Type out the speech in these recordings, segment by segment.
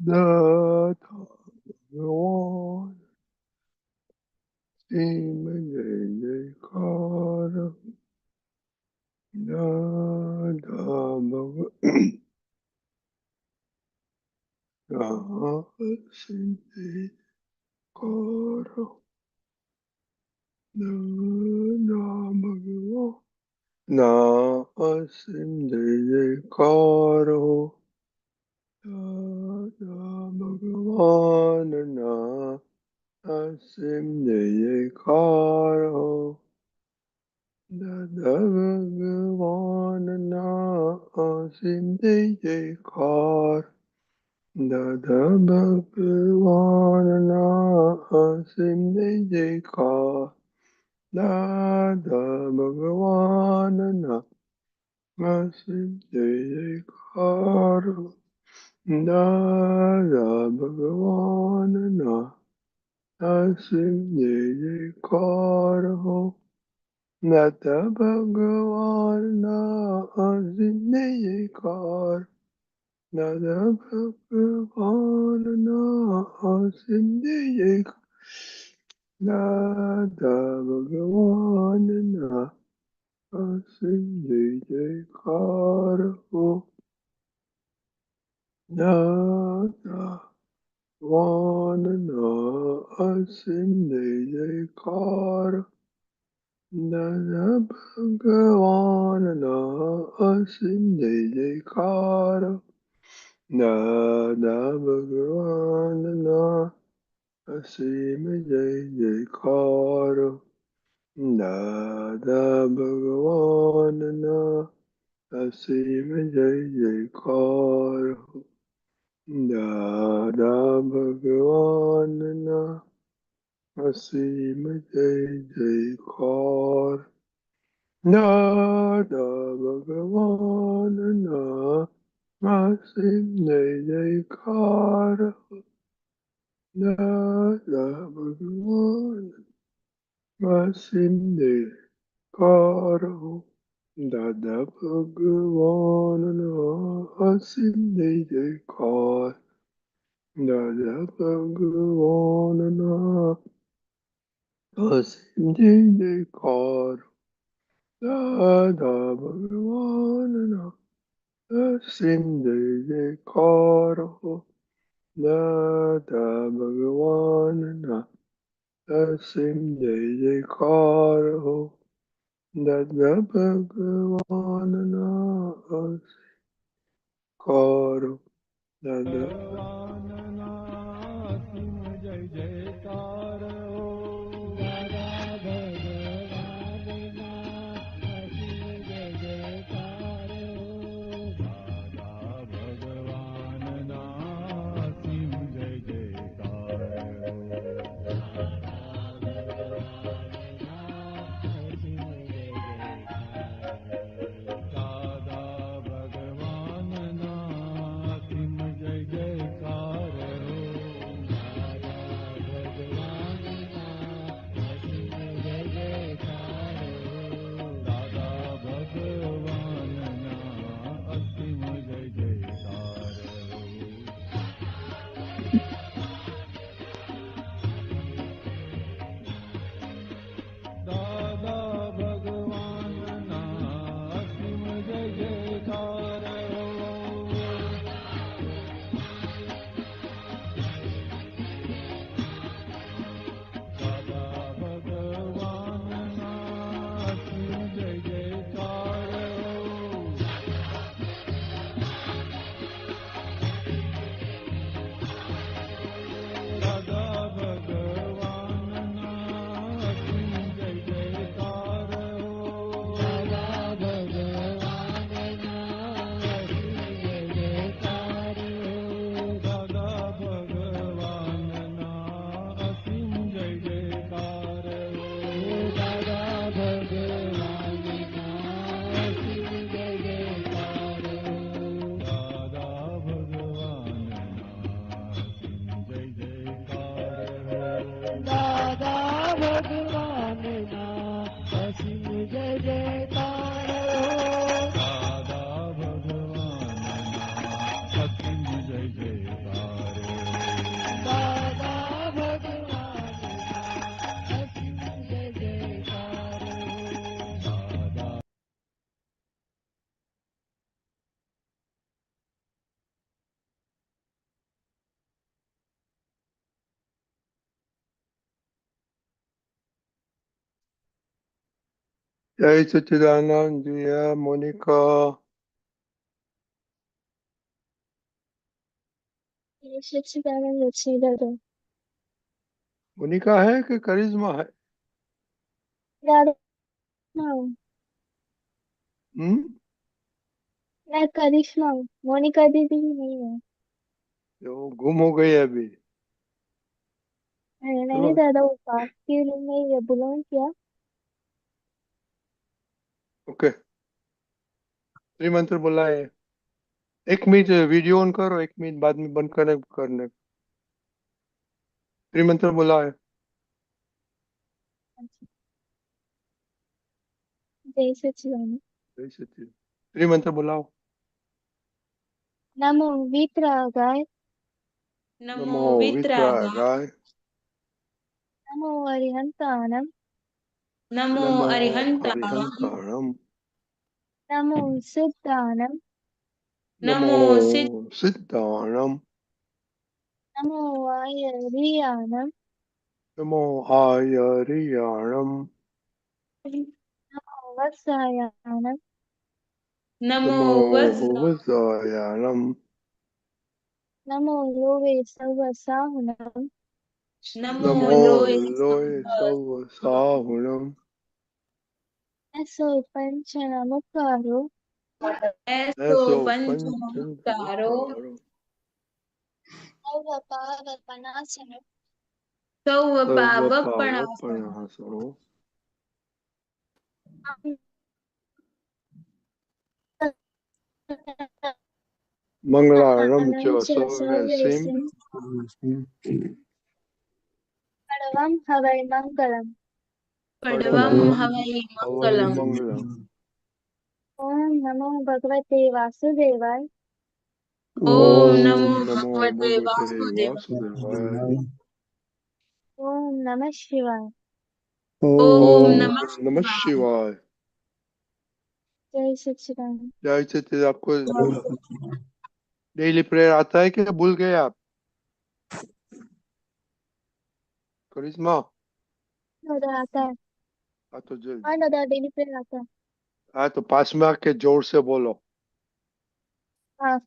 દાતા ભગવાન સિંહ જય જયકાર દાદા ભગવાન સિંહ જય જયકાર દાદા ભગવાન સિંહ જય જયકાર દાદા ભગવાનના અસીમ જય જયકાર દાદા ભગવાનના અસીમ જય જયકાર દાદા ભગવાનના અસીમ જય જયકાર દાદા ભગવાનના અસીમ જય જયકાર દાદા ભગવાનના અસીમ જય જયકાર દાદા ભગવાનના અસીમ જય જયકાર દાદા ભગવાનના અસીમ જય જયકાર દાદા ભગવાનના અસીમ જય જયકાર દાદા ભગવાનના અસીમ જય જયકાર દાદા ભગવાનના અસીમ જય જયકાર દાદા ભગવાનના અસીમ જય જયકાર દાદા ભગવાનના અસીમ જય જયકાર દાદા ભગવાનના અસીમ જય જયકાર દાદા ભગવાનના અસીમ જય જયકાર દાદા ભગવાન અસીમ જય જયકાર દાદા ભગવાનના અસીમ જય જયકાર દાદા ભગવાનના અસીમ જય જયકાર દાદા ભગવાનના અસીમ જય જયકાર દાદા ભગવાનના અસીમ જય જયકાર દાદા ભગવાનના અસીમ દાદા જય જયકાર દાદા ભગવાનના જય જયકાર દાદા ભગવાનના સિંહ જય જયકાર દાદા ભગવાનના સિંહ જય જયકાર દાદા ભગવાનના અસીમ જય જયકાર जय सच्चिदानंद जय मोनिका। ये सच्चिदानंद लक्ष्मी दादा मोनिका है कि करिश्मा है? दादा हूँ। हम्म। मैं करिश्मा हूँ, मोनिका दीदी ही नहीं है। जो गुम हो गई है अभी। नहीं चलो दादा, वो पास के रूम में ही है, बुलाऊं क्या? ओके। त्रिमंत्र बोला है। 1 मिनट वीडियो ऑन करो, 1 मिनट बाद में बंद करने। त्रिमंत्र बोला है। जय सच्चिदानंद। जय सच्चिद। त्रिमंत्र बोलाओ। नमो वीतरागाय, नमो नमो वितरागाय, वितरागाय। नमो अरिहंताणम, नमो नमो अरिहंताणं, अरिहंताणम। नमो सिद्धाणम, नमो नमो सिद्ध, सिद्धाणम। नमो आयरियाणम, नमो आयरियाणम। नमो वत्सायाणम, नमो नमो वज्र, वज्रायाणम। नमो लोवे सर्वसाहुणम, नमो नमो लोय लोय सव साहुणम। ऐसो पंच नमकारो, ऐसो ऐसो पंच पंचन नमस्कारो, नमस्कारो। सर्व पावपनाशनम, सौ सर्व पावक प्रणासनम, पावपणासनो। मंगलारणं च सव्यसिं। सर्वं हवै मंगलम्। पडवम परमं हवै हवै मंगलम। मंगलम्। ओम नमो भगवते वासुदेवाय। ओम ॐ नमो नमो भगवते भगवते वासुदेवाय। वासुदेवाय। ओम नमः शिवाय। ओम ॐ नमः नमः शिवाय। शिवाय। जय सच्चिदानंद। जय सच्चिद। आपको डेली प्रेयर आता है कि भूल गए आप? करिश्मा। दादा आता है। हाँ तो हाँ दादा, डेली प्रेयर आता है। हाँ तो पास में आके जोर से बोलो। हाँ।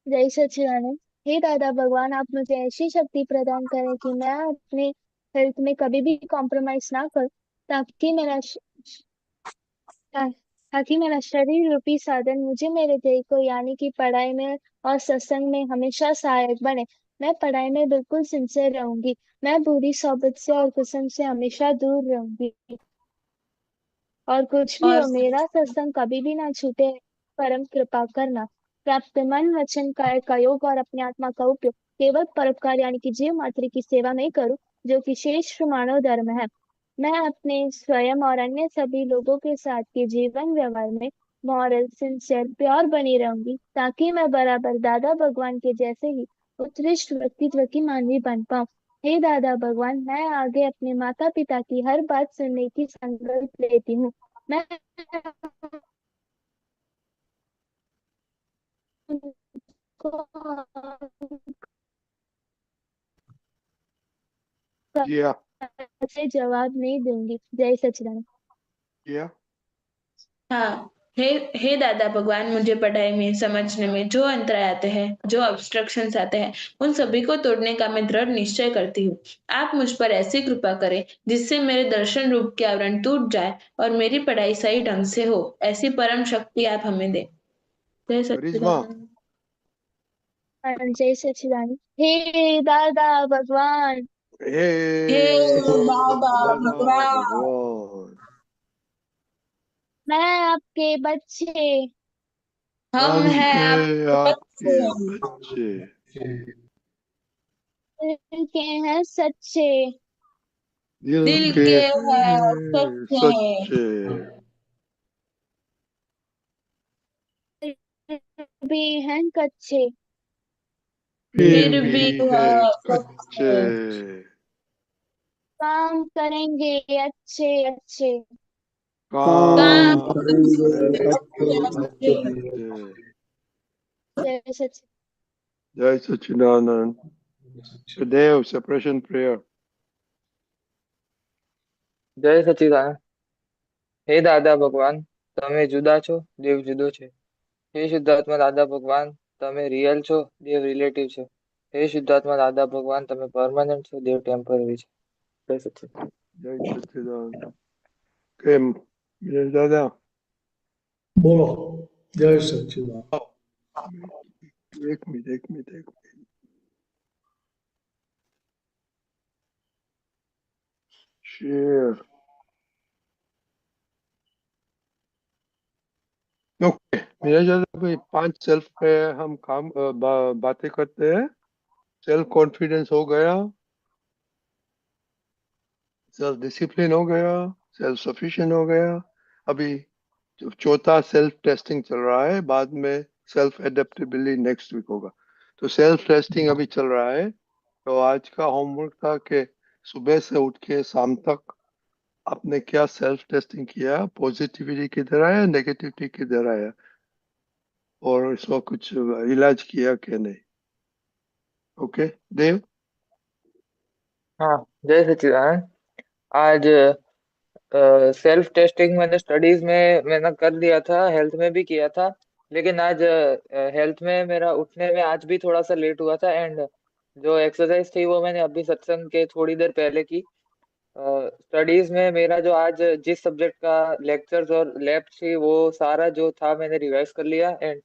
जय सच्चिदानंद। हे दादा भगवान, आप मुझे ऐसी शक्ति प्रदान करें कि मैं अपने हेल्थ में कभी भी कॉम्प्रोमाइज ना कर, ताकि मेरा ता- ताकि मेरा शरीर रूपी साधन मुझे मेरे ध्येय को यानी कि पढ़ाई में और सत्संग में हमेशा सहायक बने। मैं पढ़ाई में बिल्कुल सिंसियर रहूंगी। मैं बुरी सोबत से और कुसंग से हमेशा दूर रहूंगी। और कुछ भी और हो, मेरा सत्संग कभी भी ना छूटे। परम कृपा करना। प्राप्त मन वचन काय का योग और अपनी आत्मा का उपयोग केवल परोपकार यानी कि जीव मात्र की सेवा में करूं, जो कि श्रेष्ठ मानव धर्म है। मैं अपने स्वयं और अन्य सभी लोगों के साथ के जीवन व्यवहार में मॉरल सिंसियर प्योर बनी रहूंगी, ताकि मैं बराबर दादा भगवान के जैसे ही उत्कृष्ट व्यक्तित्व की मानवी बन पाऊं। हे दादा भगवान, मैं आगे अपने माता पिता की हर बात सुनने की संकल्प लेती हूँ। मैं उनको किया से जवाब नहीं दूंगी। जय सच्चिदानंद। किया। हाँ, हे दादा भगवान, मुझे पढ़ाई में समझने में जो अंतराय आते हैं, जो ऑब्स्ट्रक्शंस आते हैं, उन सभी को तोड़ने का मैं दृढ़ निश्चय करती हूँ। आप मुझ पर ऐसी कृपा करें जिससे मेरे दर्शन रूप के आवरण टूट जाए और मेरी पढ़ाई सही ढंग से हो। ऐसी परम शक्ति आप हमें दें। जय करिश्मा। सच्चिदानंद। जय सच्चिदानंद। हे दादा भगवान, हे हे दादा दादा भगवान, भगवान। मैं आपके बच्चे हम हम हैं है आपके आपके बच्चे, बच्चे। दिल के हैं सच्चे, दिल दिल के के हैं हैं सच्चे, सच्चे। दिल भी हैं कच्चे। फिर फिर भी भी है है कच्चे। सच्चे, काम करेंगे अच्छे अच्छे। काम काम करेंगे करेंगे अच्छे अच्छे अच्छे। अच्छे। जय सच्चिदानंद। जय सच्चिदानंद। देव सेपरेशन प्रेयर। जय सच्चिदानंद। હે દાદા ભગવાન, તમે જુદા છો, દેવ જુદો છે. હે શુદ્ધાત્મા દાદા ભગવાન, તમે રિયલ છો, દેવ રિલેટિવ છે. હે શુદ્ધાત્મા દાદા ભગવાન, તમે પરમાનન્ટ છો, દેવ ટેમ્પરરી છે. જય સચ્ચિદાનંદ. જય સચ્ચિદાનંદ. કેમ વિનેશ દાદા? બોલો. જય સચ્ચિદાનંદ. એક મિનિટ, એક મિનિટ, એક મિનિટ. Share okay. मेरा ज्यादा भाई 5 सेल्फ पे हम बातें करते हैं। सेल्फ कॉन्फिडेंस हो गया, सेल्फ डिसिप्लिन हो गया, सेल्फ सफिशिएंट हो गया। अभी चौथा सेल्फ टेस्टिंग चल रहा है, बाद में सेल्फ एडेप्टेबिलिटी नेक्स्ट वीक होगा। तो सेल्फ टेस्टिंग अभी चल रहा है। तो आज का होमवर्क था कि सुबह से उठ के शाम तक आपने क्या सेल्फ टेस्टिंग किया, पॉजिटिविटी किधर आया, नेगेटिविटी किधर आया, और इसका कुछ इलाज किया कि नहीं। ओके देव? हाँ, जय सच्चिदानंद। आज सेल्फ टेस्टिंग मैंने स्टडीज में मैंने कर लिया था, हेल्थ में भी किया था। लेकिन आज हेल्थ में मेरा उठने में आज भी थोड़ा सा लेट हुआ था। एंड जो एक्सरसाइज थी वो मैंने अभी सत्संग के थोड़ी देर पहले की। स्टडीज में मेरा जो आज जिस सब्जेक्ट का लेक्चर्स और लैब थी वो सारा जो था मैंने रिवाइज कर लिया। एंड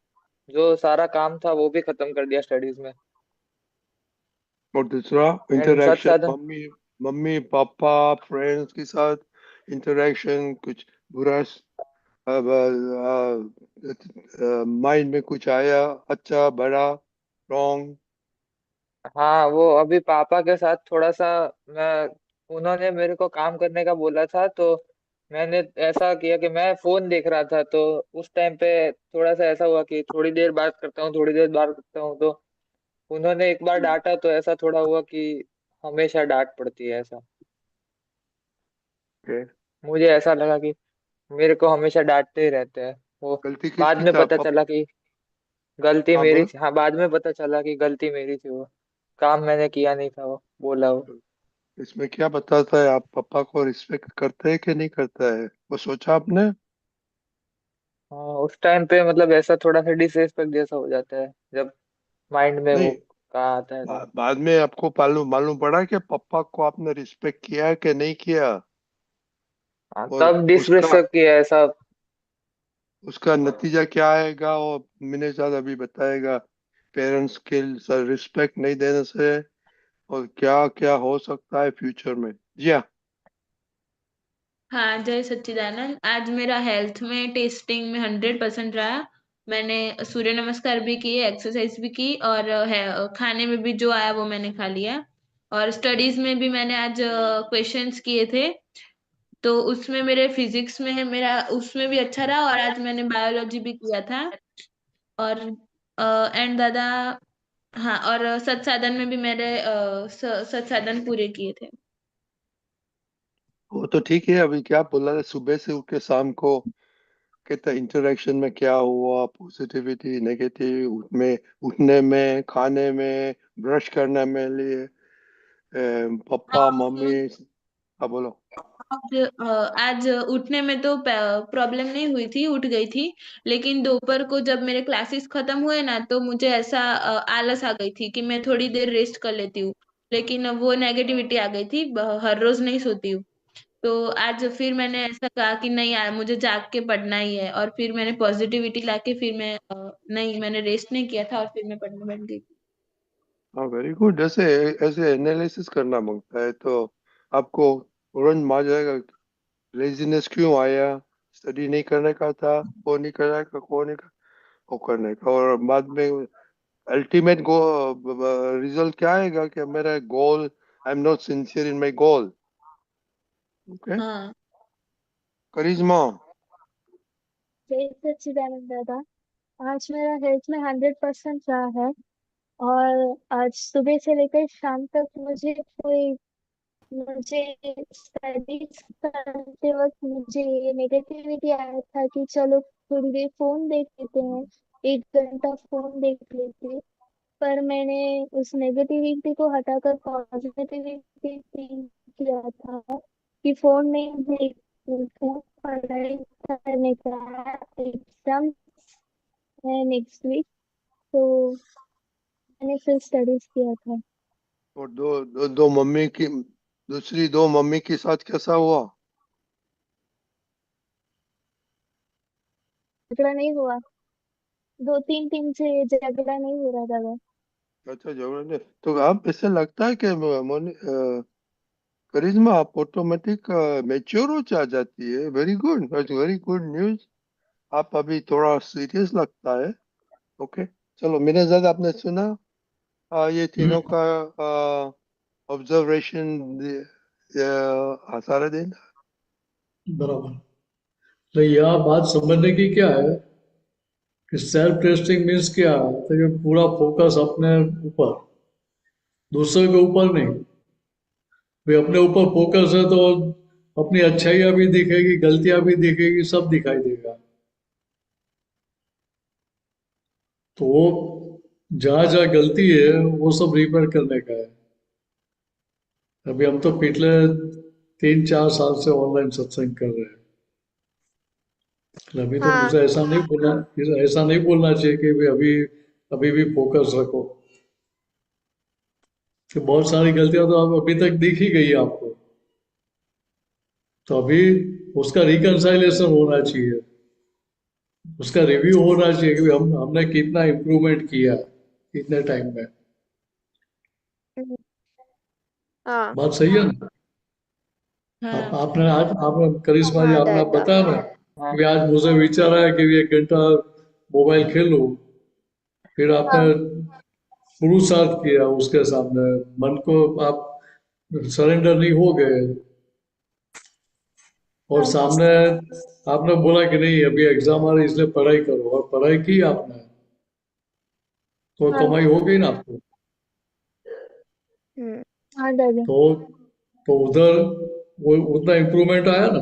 जो सारा काम था वो भी खत्म कर दिया स्टडीज में। और दूसरा एंड सच इंटरेक्शन, साधन। मम्मी मम्मी पापा फ्रेंड्स के साथ इंटरेक्शन, कुछ बुरा माइंड में कुछ आया, अच्छा बड़ा, रॉन्ग? हाँ, वो अभी पापा के साथ थोड़ा सा मैं उन्होंने मेरे को काम करने का बोला था तो मैंने ऐसा किया कि मैं फोन देख रहा था। तो उस टाइम पे थोड़ा सा ऐसा हुआ कि थोड़ी देर बात करता हूँ, थोड़ी देर बात करता हूँ। तो उन्होंने एक बार डांटा तो ऐसा थोड़ा हुआ कि हमेशा डांट पड़ती है ऐसा। ओके। मुझे ऐसा लगा कि मेरे को हमेशा डांटते ही रहते हैं वो। गलती बाद किसकी में था? पता चला कि गलती हाँ मेरी बोलो। थी। हाँ, बाद में पता चला कि गलती मेरी थी। वो काम मैंने किया नहीं था, वो बोला वो। इसमें क्या बताता है, आप पापा को रिस्पेक्ट करते हैं कि नहीं करता है, वो सोचा आपने? हाँ, उस टाइम पे मतलब ऐसा थोड़ा सा डिसरेस्पेक्ट जैसा हो जाता है जब माइंड में वो नहीं, कहा आता है तो। बाद में आपको मालूम मालूम पड़ा कि पापा को आपने रिस्पेक्ट किया है कि नहीं किया, हाँ, और तब उसका डिसरेस्पेक्ट किया ऐसा। उसका नतीजा क्या आएगा, और मैंने शायद अभी बताएगा। पेरेंट्स के रिस्पेक्ट नहीं देने से और क्या क्या हो सकता है फ्यूचर में। जी हाँ। हाँ, जय सच्चिदानंद। आज मेरा हेल्थ में टेस्टिंग में 100% रहा। मैंने सूर्य नमस्कार भी किए, एक्सरसाइज भी की, और खाने में भी जो आया वो मैंने खा लिया। और स्टडीज में भी मैंने आज क्वेश्चंस किए थे, तो उसमें मेरे फिजिक्स में है मेरा, उसमें भी अच्छा रहा। और आज मैंने बायोलॉजी भी किया था। और एंड दादा, हाँ, और सत्साधन में भी मेरे सत्साधन पूरे किए थे। वो तो ठीक है। अभी क्या बोला था, सुबह से उठ के शाम को कहता इंटरेक्शन में क्या हुआ, पॉजिटिविटी नेगेटिव, उठने में, खाने में, ब्रश करने में लिए, पापा मम्मी। हाँ बोलो। आज उठने में तो प्रॉब्लम नहीं हुई थी, उठ गई थी। लेकिन दोपहर को जब मेरे क्लासेस खत्म हुए ना, तो मुझे ऐसा आलस आ गई थी कि मैं थोड़ी देर रेस्ट कर लेती हूँ। लेकिन वो नेगेटिविटी आ गई थी, हर रोज नहीं सोती हूँ। तो आज फिर मैंने ऐसा कहा कि नहीं यार, मुझे जाग के पढ़ना ही है। और फिर मैंने पॉजिटिविटी लाके फिर मैं नहीं, मैंने रेस्ट नहीं किया था और फिर मैं पढ़ने बैठ गई। हाँ वेरी गुड। ऐसे ऐसे एनालिसिस करना मांगता है तो आपको तुरंत मान जाएगा लेजीनेस क्यों आया, स्टडी नहीं करने का था, वो नहीं करने का, वो नहीं का, वो करने का। और बाद में अल्टीमेट रिजल्ट क्या आएगा कि मेरा goal, I am not sincere in my goal. Okay. हाँ। करिश्मा? जय सच्चिदानंद दादा। आज मेरा हेल्थ में 100% रहा है। और आज सुबह से लेकर शाम तक मुझे स्टडीज करते वक्त मुझे ये नेगेटिविटी आया था कि चलो थोड़ी देर फोन देख लेते हैं, 1 घंटा फोन देख लेते हैं। पर मैंने उस नेगेटिविटी को हटाकर पॉजिटिविटी किया था कि फोन नहीं देखते पढ़ाई करने का एग्जाम है नेक्स्ट वीक, तो मैंने फिर स्टडीज किया था। और दो मम्मी की, दूसरी दो मम्मी के साथ कैसा हुआ? झगड़ा नहीं हुआ, 2-3 दिन से झगड़ा नहीं हो रहा था। अच्छा, झगड़ा नहीं तो आप, ऐसे लगता है कि करिश्मा आप ऑटोमेटिक मेच्योर हो जा जाती है। Very good, very good news. आप अभी थोड़ा सीरियस लगता है। ओके, चलो मिर्जाद, आपने सुना ये तीनों का ऑब्जर्वेशन सारा दिन? बराबर। तो यह बात समझने की क्या है कि सेल्फ टेस्टिंग मीन्स क्या है, तो ये पूरा फोकस अपने ऊपर, दूसरे के ऊपर नहीं। वे अपने ऊपर फोकस है तो अपनी अच्छाइयाँ भी दिखेगी, गलतियां भी दिखेगी, सब दिखाई देगा। तो वो जहाँ जहाँ गलती है वो सब रिपेयर करने का है। अभी हम तो पिछले 3-4 साल से ऑनलाइन सत्संग कर रहे हैं। अभी तो हाँ। मुझे ऐसा नहीं बोलना चाहिए कि भी अभी अभी भी फोकस रखो, कि बहुत सारी गलतियां तो अब अभी तक दिख ही गई है आपको। तो अभी उसका रिकंसाइलेशन होना चाहिए, उसका रिव्यू होना चाहिए कि हमने कितना इम्प्रूवमेंट किया इतने टाइम में। हाँ। बात सही है ना? हाँ आपने करिश्मा जी, हाँ आपने दादा। बताया ना हाँ कि आज मुझे विचार आया कि 1 घंटा मोबाइल खेलूं, फिर आपने हाँ। पुरुषार्थ किया उसके सामने, मन को आप सरेंडर नहीं हो गए, और हाँ। सामने आपने बोला कि नहीं अभी एग्जाम आ रही इसलिए पढ़ाई करो, और पढ़ाई की आपने, तो हाँ। कमाई हो गई ना आपको। हाँ दादा। तो उधर वो उतना इम्प्रूवमेंट आया ना।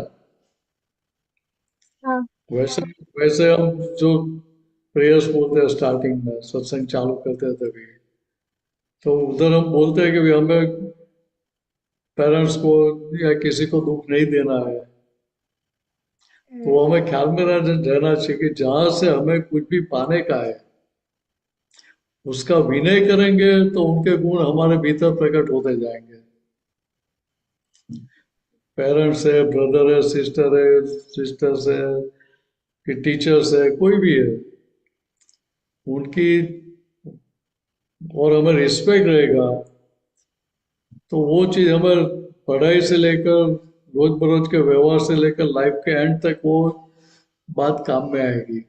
हाँ। वैसे वैसे हम जो प्रेयर्स बोलते हैं स्टार्टिंग में, सत्संग चालू करते हैं तभी, तो उधर हम बोलते हैं कि भी हमें पेरेंट्स को या किसी को दुख नहीं देना है। तो हमें ख्याल में रहना चाहिए कि जहां से हमें कुछ भी पाने का है उसका विनय करेंगे तो उनके गुण हमारे भीतर प्रकट होते जाएंगे। पेरेंट्स है, ब्रदर है, सिस्टर्स है, कि टीचर्स है, कोई भी है, उनकी और हमें रिस्पेक्ट रहेगा तो वो चीज हमें पढ़ाई से लेकर रोज बरोज के व्यवहार से लेकर लाइफ के एंड तक वो बात काम में आएगी।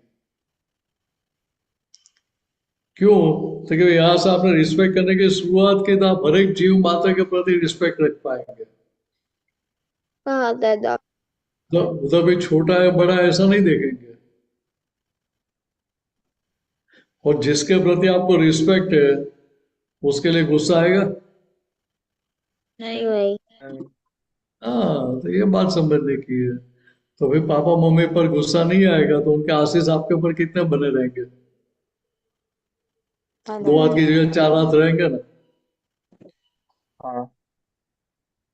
क्यों? तो क्योंकि यहाँ से आपने रिस्पेक्ट करने की शुरुआत की तो आप हर एक जीव माता के प्रति रिस्पेक्ट रख पाएंगे। हाँ दादा। उधर भी छोटा है बड़ा है ऐसा नहीं देखेंगे। और जिसके प्रति आपको रिस्पेक्ट है उसके लिए गुस्सा आएगा? नहीं। नहीं। नहीं। हाँ, तो ये बात समझने की है। तो फिर पापा मम्मी पर गुस्सा नहीं आएगा तो उनके आशीष आपके ऊपर कितने बने रहेंगे? हाँ दो दादा। हाथ की जगह 4 हाथ रहेंगे ना। हाँ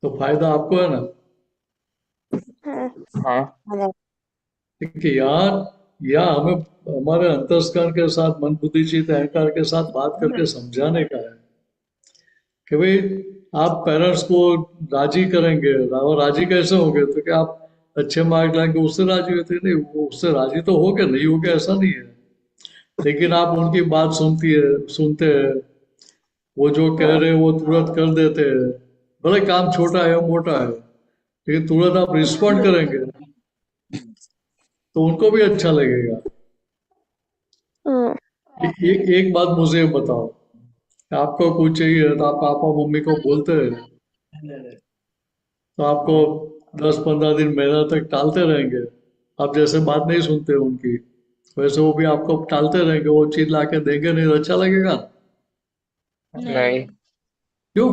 तो फायदा आपको है ना। हाँ। हाँ हाँ दादा। कि यहाँ हमें हमारे अंतस्करण के साथ, मन बुद्धि चित्त अहंकार के साथ बात करके समझाने का है कि भाई आप पेरेंट्स को राजी करेंगे, और राजी कैसे होंगे, तो क्या आप अच्छे मार्क लाएंगे उससे राजी होते? नहीं, वो उससे राजी तो हो गए, नहीं हो गया ऐसा नहीं है, लेकिन आप उनकी बात सुनते हैं, वो जो कह रहे हैं वो तुरंत कर देते हैं। भले काम छोटा है मोटा है, लेकिन तुरंत आप रिस्पॉन्ड करेंगे तो उनको भी अच्छा लगेगा। हाँ। एक बात मुझे ये बताओ, आपको कुछ चाहिए तो आप पापा मम्मी को बोलते हैं तो आपको 10-15 दिन महीना तक टालते रहेंगे। आप जैसे बात नहीं सुनते उनकी, वैसे वो भी आपको टालते रहेंगे, वो चीज ला के देंगे नहीं तो अच्छा लगेगा? नहीं। नहीं। क्यों?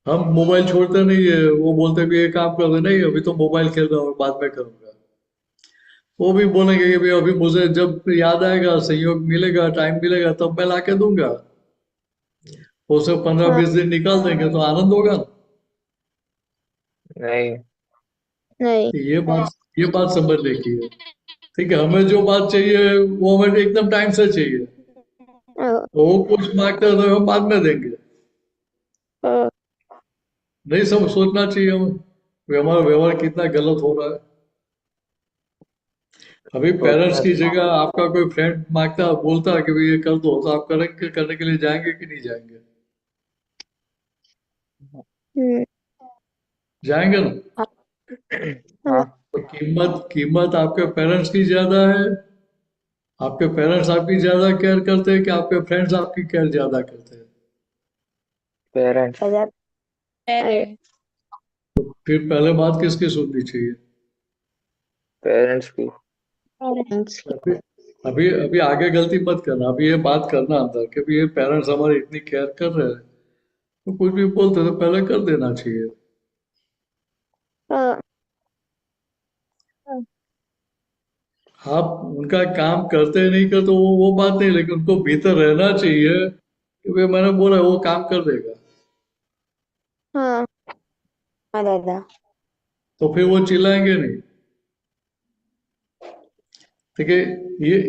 हम मोबाइल छोड़ते नहीं है, वो बोलते भी ये काम कर दे, नहीं अभी तो मोबाइल खेल रहा हूँ बाद में करूंगा। वो भी बोलेंगे कि भाई अभी मुझे जब याद आएगा, संयोग मिलेगा, टाइम मिलेगा तब मैं ला के दूंगा। वो सब 15-20 दिन निकाल देंगे तो आनंद होगा ना। नहीं। नहीं। तो ये बात समझने की है। ठीक है, हमें जो बात चाहिए वो हमें एकदम टाइम से चाहिए। तो वो कुछ मांगते हैं तो हम बाद में देंगे। नहीं सब सोचना चाहिए हमें कि हमारा व्यवहार कितना गलत हो रहा है। अभी पेरेंट्स की जगह आपका कोई फ्रेंड मांगता बोलता है कि भाई ये कर दो, तो आप करेंगे, करने के लिए जाएंगे कि नहीं जाएंगे? हम्म। जाएंगे ना। हाँ तो कीमत कीमत आपके पेरेंट्स की ज्यादा है? आपके पेरेंट्स आपकी ज्यादा केयर करते हैं कि आपके फ्रेंड्स आपकी केयर ज्यादा करते हैं? पेरेंट्स। पेरेंट्स। फिर पहले बात किसकी सुननी चाहिए? पेरेंट्स की। पेरेंट्स की। अभी अभी अभी आगे गलती मत करना, अभी ये बात करना अंदर कि भाई ये पेरेंट्स हमारी इतनी केयर कर रहे हैं, तो कुछ भी बोलते तो पहले कर देना चाहिए। हाँ। आप उनका काम करते नहीं करते वो बात नहीं, लेकिन उनको भीतर रहना चाहिए कि भाई मैंने बोला वो काम कर देगा। हाँ। हाँ दादा। तो फिर वो चिल्लाएंगे नहीं। ठीक है,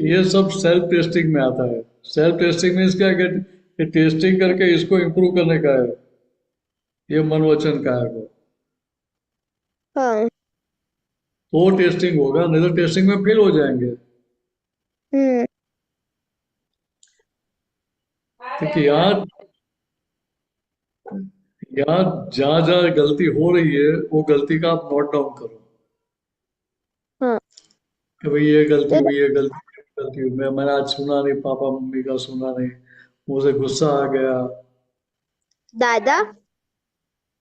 ये सब सेल्फ टेस्टिंग में आता है। सेल्फ टेस्टिंग मीन्स क्या कि टेस्टिंग करके इसको इम्प्रूव करने का है, ये मन वचन का है वो। हाँ। तो टेस्टिंग होगा, नहीं तो टेस्टिंग में फेल हो जाएंगे। हम्म। ठीक है, यहाँ जहाँ जहाँ गलती हो रही है वो गलती का आप नोट डाउन करो हाँ। कि भाई ये गलती दादा। हुई, ये गलती हुई, मैंने आज सुना नहीं, पापा मम्मी का सुना नहीं, मुझे गुस्सा आ गया। दादा।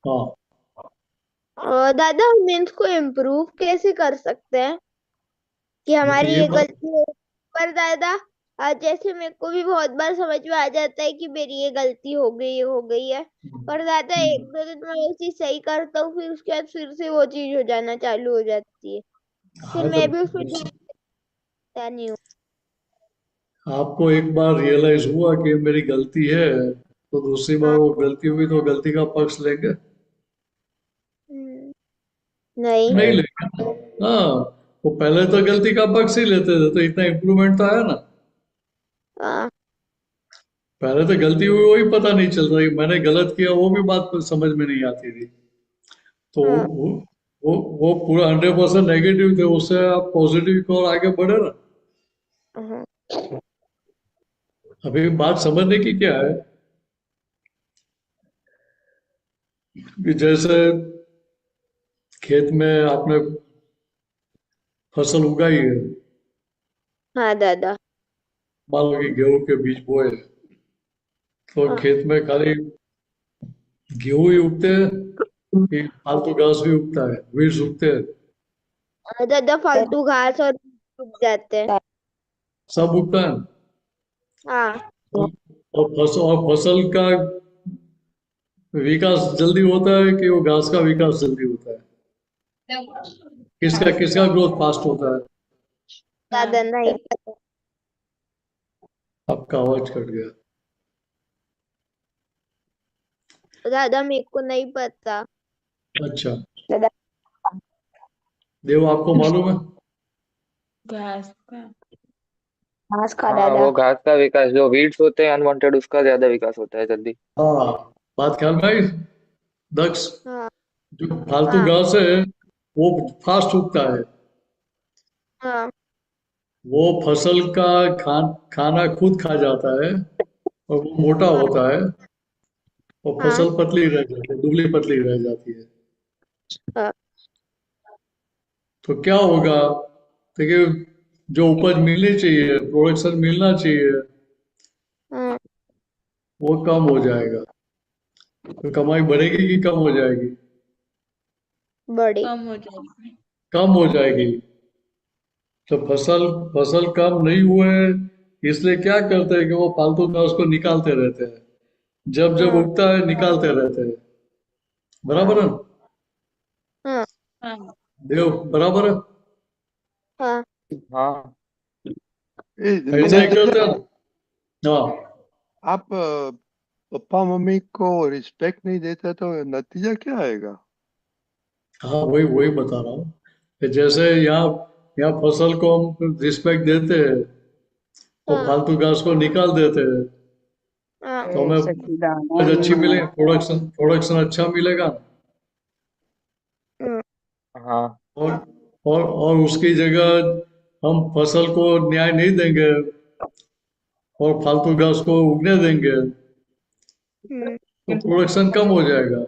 हाँ, दादा हम इसको इम्प्रूव कैसे कर सकते हैं कि हमारी देखिए ये ये बात, गलती है? पर दादा जैसे मेरे को भी बहुत बार समझ में आ जाता है कि मेरी ये गलती हो गई है। पर दादा एक दो दिन में वो चीज सही करता हूँ, फिर उसके बाद फिर से वो चीज हो जाना चालू हो जाती है। फिर हाँ मैं भी उसमें ध्यान देता नहीं हूँ। आपको एक बार रियलाइज हुआ कि ये मेरी गलती है, तो दूसरी बार हाँ। वो गलती हुई तो गलती का पक्ष लेंगे? हम्म। नहीं। नहीं नहीं। लेंगे ना। हाँ, वो पहले तो गलती का पक्ष ही लेते थे तो इतना इम्प्रूवमेंट तो आया ना। हाँ। पहले तो गलती हुई वही पता नहीं चल रहा कि मैंने गलत किया, वो भी बात समझ में नहीं आती थी। तो हाँ। वो पूरा 100% नेगेटिव थे, उससे आप पॉजिटिव की ओर आगे बढ़े ना। हाँ। अभी बात समझने की क्या है कि जैसे खेत में आपने फसल उगाई है, हाँ दादा। मान लो कि गेहूं के बीज बोए, तो हाँ। खेत में खाली गेहूं ही उगते हैं कि फालतू घास भी उगता है, वीड्स उगते हैं? दादा फालतू घास और उग जाते हैं। सब उगता है। हाँ। और फसल का विकास जल्दी होता है कि वो घास का विकास जल्दी होता है? किसका किसका ग्रोथ फास्ट होता है? दादा नहीं पता। आपका आवाज कट गया। दादा मेरे को नहीं पता। अच्छा, दादा। देव आपको मालूम है? घास का। घास का हाँ दादा। वो घास का विकास, जो वीड्स होते हैं अनवांटेड, उसका ज्यादा विकास होता है जल्दी। हाँ, बात ख्याल में आई दक्ष? हाँ। जो फालतू हाँ। घास है वो फास्ट उगता है, हाँ। वो फसल का खाना खुद खा जाता है, और वो मोटा हाँ। होता है, और हाँ। फसल पतली रह जाती है, दुबली पतली रह जाती है। हाँ। तो क्या होगा? देखिए, जो उपज मिलनी चाहिए, प्रोडक्शन मिलना चाहिए, हाँ। वो कम हो जाएगा। तो कमाई बढ़ेगी कि कम हो जाएगी? बड़ी। कम हो जाएगी। कम हो जाएगी। तो फसल फसल कम नहीं हुए, इसलिए क्या करते हैं कि वो फालतू घास को निकालते रहते हैं, जब जब हाँ। उगता है निकालते रहते हैं। हाँ। बराबर है? हाँ। हाँ। देव बराबर है? हाँ। हाँ ऐसा विनय ही दादा, करते हैं ना। हाँ, आप पापा मम्मी को रिस्पेक्ट नहीं देते तो नतीजा क्या आएगा? हाँ, वही वही बता रहा हूँ कि जैसे यहाँ यहाँ फसल को हम रिस्पेक्ट देते हैं, वो हाँ फालतू घास को निकाल देते हैं, हाँ तो हमें उपज अच्छी मिलेगी, प्रोडक्शन प्रोडक्शन अच्छा मिलेगा। हाँ हाँ और और उसकी जगह हम फसल को न्याय नहीं देंगे और फालतू घास को उगने देंगे, हम्म, तो प्रोडक्शन कम हो जाएगा,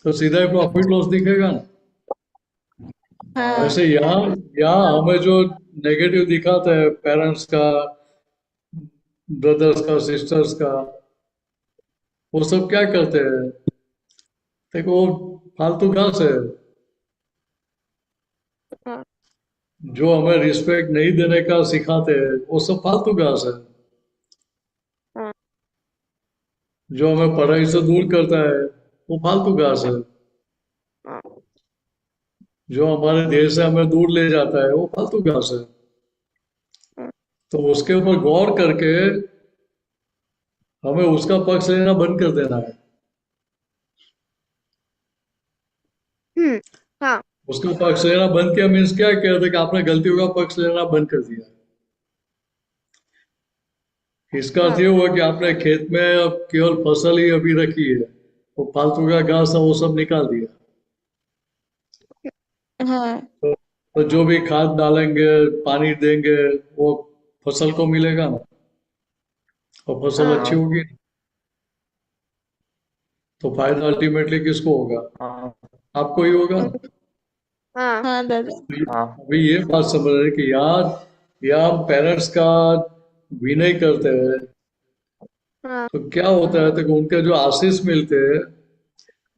तो सीधा ही प्रॉफिट लॉस दिखेगा ना। हाँ वैसे यहाँ यहाँ हमें जो नेगेटिव दिखाता है पेरेंट्स का, ब्रदर्स का, सिस्टर्स का, वो सब क्या करते हैं? देखो, वो फालतू घास है। हाँ जो हमें रिस्पेक्ट नहीं देने का सिखाते हैं, वो सब फालतू घास है। हाँ जो हमें पढ़ाई से दूर करता है, वो फालतू घास है। हाँ जो हमारे देश से हमें दूर ले जाता है, वो फालतू घास है। हाँ, तो उसके ऊपर गौर करके हमें उसका पक्ष लेना बंद कर देना है। हम्म, हाँ उसका पक्ष लेना बंद किया मीन्स क्या कहते कि आपने गलतियों का पक्ष लेना बंद कर दिया। इसका अर्थ हाँ ये हुआ कि आपने खेत में अब केवल फसल ही अभी रखी है, वो फालतू का घास था वो सब निकाल दिया। हाँ तो जो भी खाद डालेंगे, पानी देंगे, वो फसल को मिलेगा ना, और फसल हाँ अच्छी हाँ होगी, तो फायदा अल्टीमेटली किसको होगा? हाँ आपको ही होगा ना। हाँ हाँ दादा। तो हाँ अभी ये बात समझ रहे कि यार, या हम पेरेंट्स का विनय करते हैं, हाँ तो क्या होता है, तो उनके जो आशीष मिलते हैं,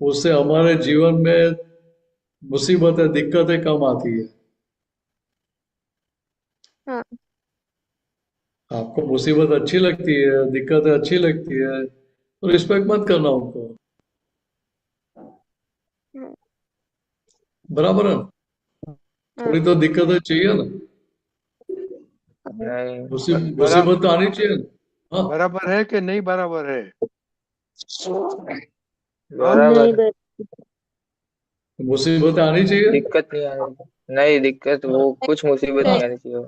उससे हमारे जीवन में मुसीबतें, दिक्कतें कम आती है। हाँ आपको मुसीबत अच्छी लगती है, दिक्कतें अच्छी लगती है, तो रिस्पेक्ट मत करना उनको। हाँ बराबर है ना? हाँ थोड़ी तो दिक्कतें चाहिए ना। नहीं बराबर मुसीबत तो आनी चाहिए ना। हाँ, बराबर है कि नहीं बराबर है? हाँ, नहीं बराबर। मुसीबतें आनी चाहिए। दिक्कत नहीं आनी, नहीं दिक्कत, वो कुछ मुसीबत नहीं आनी चाहिए।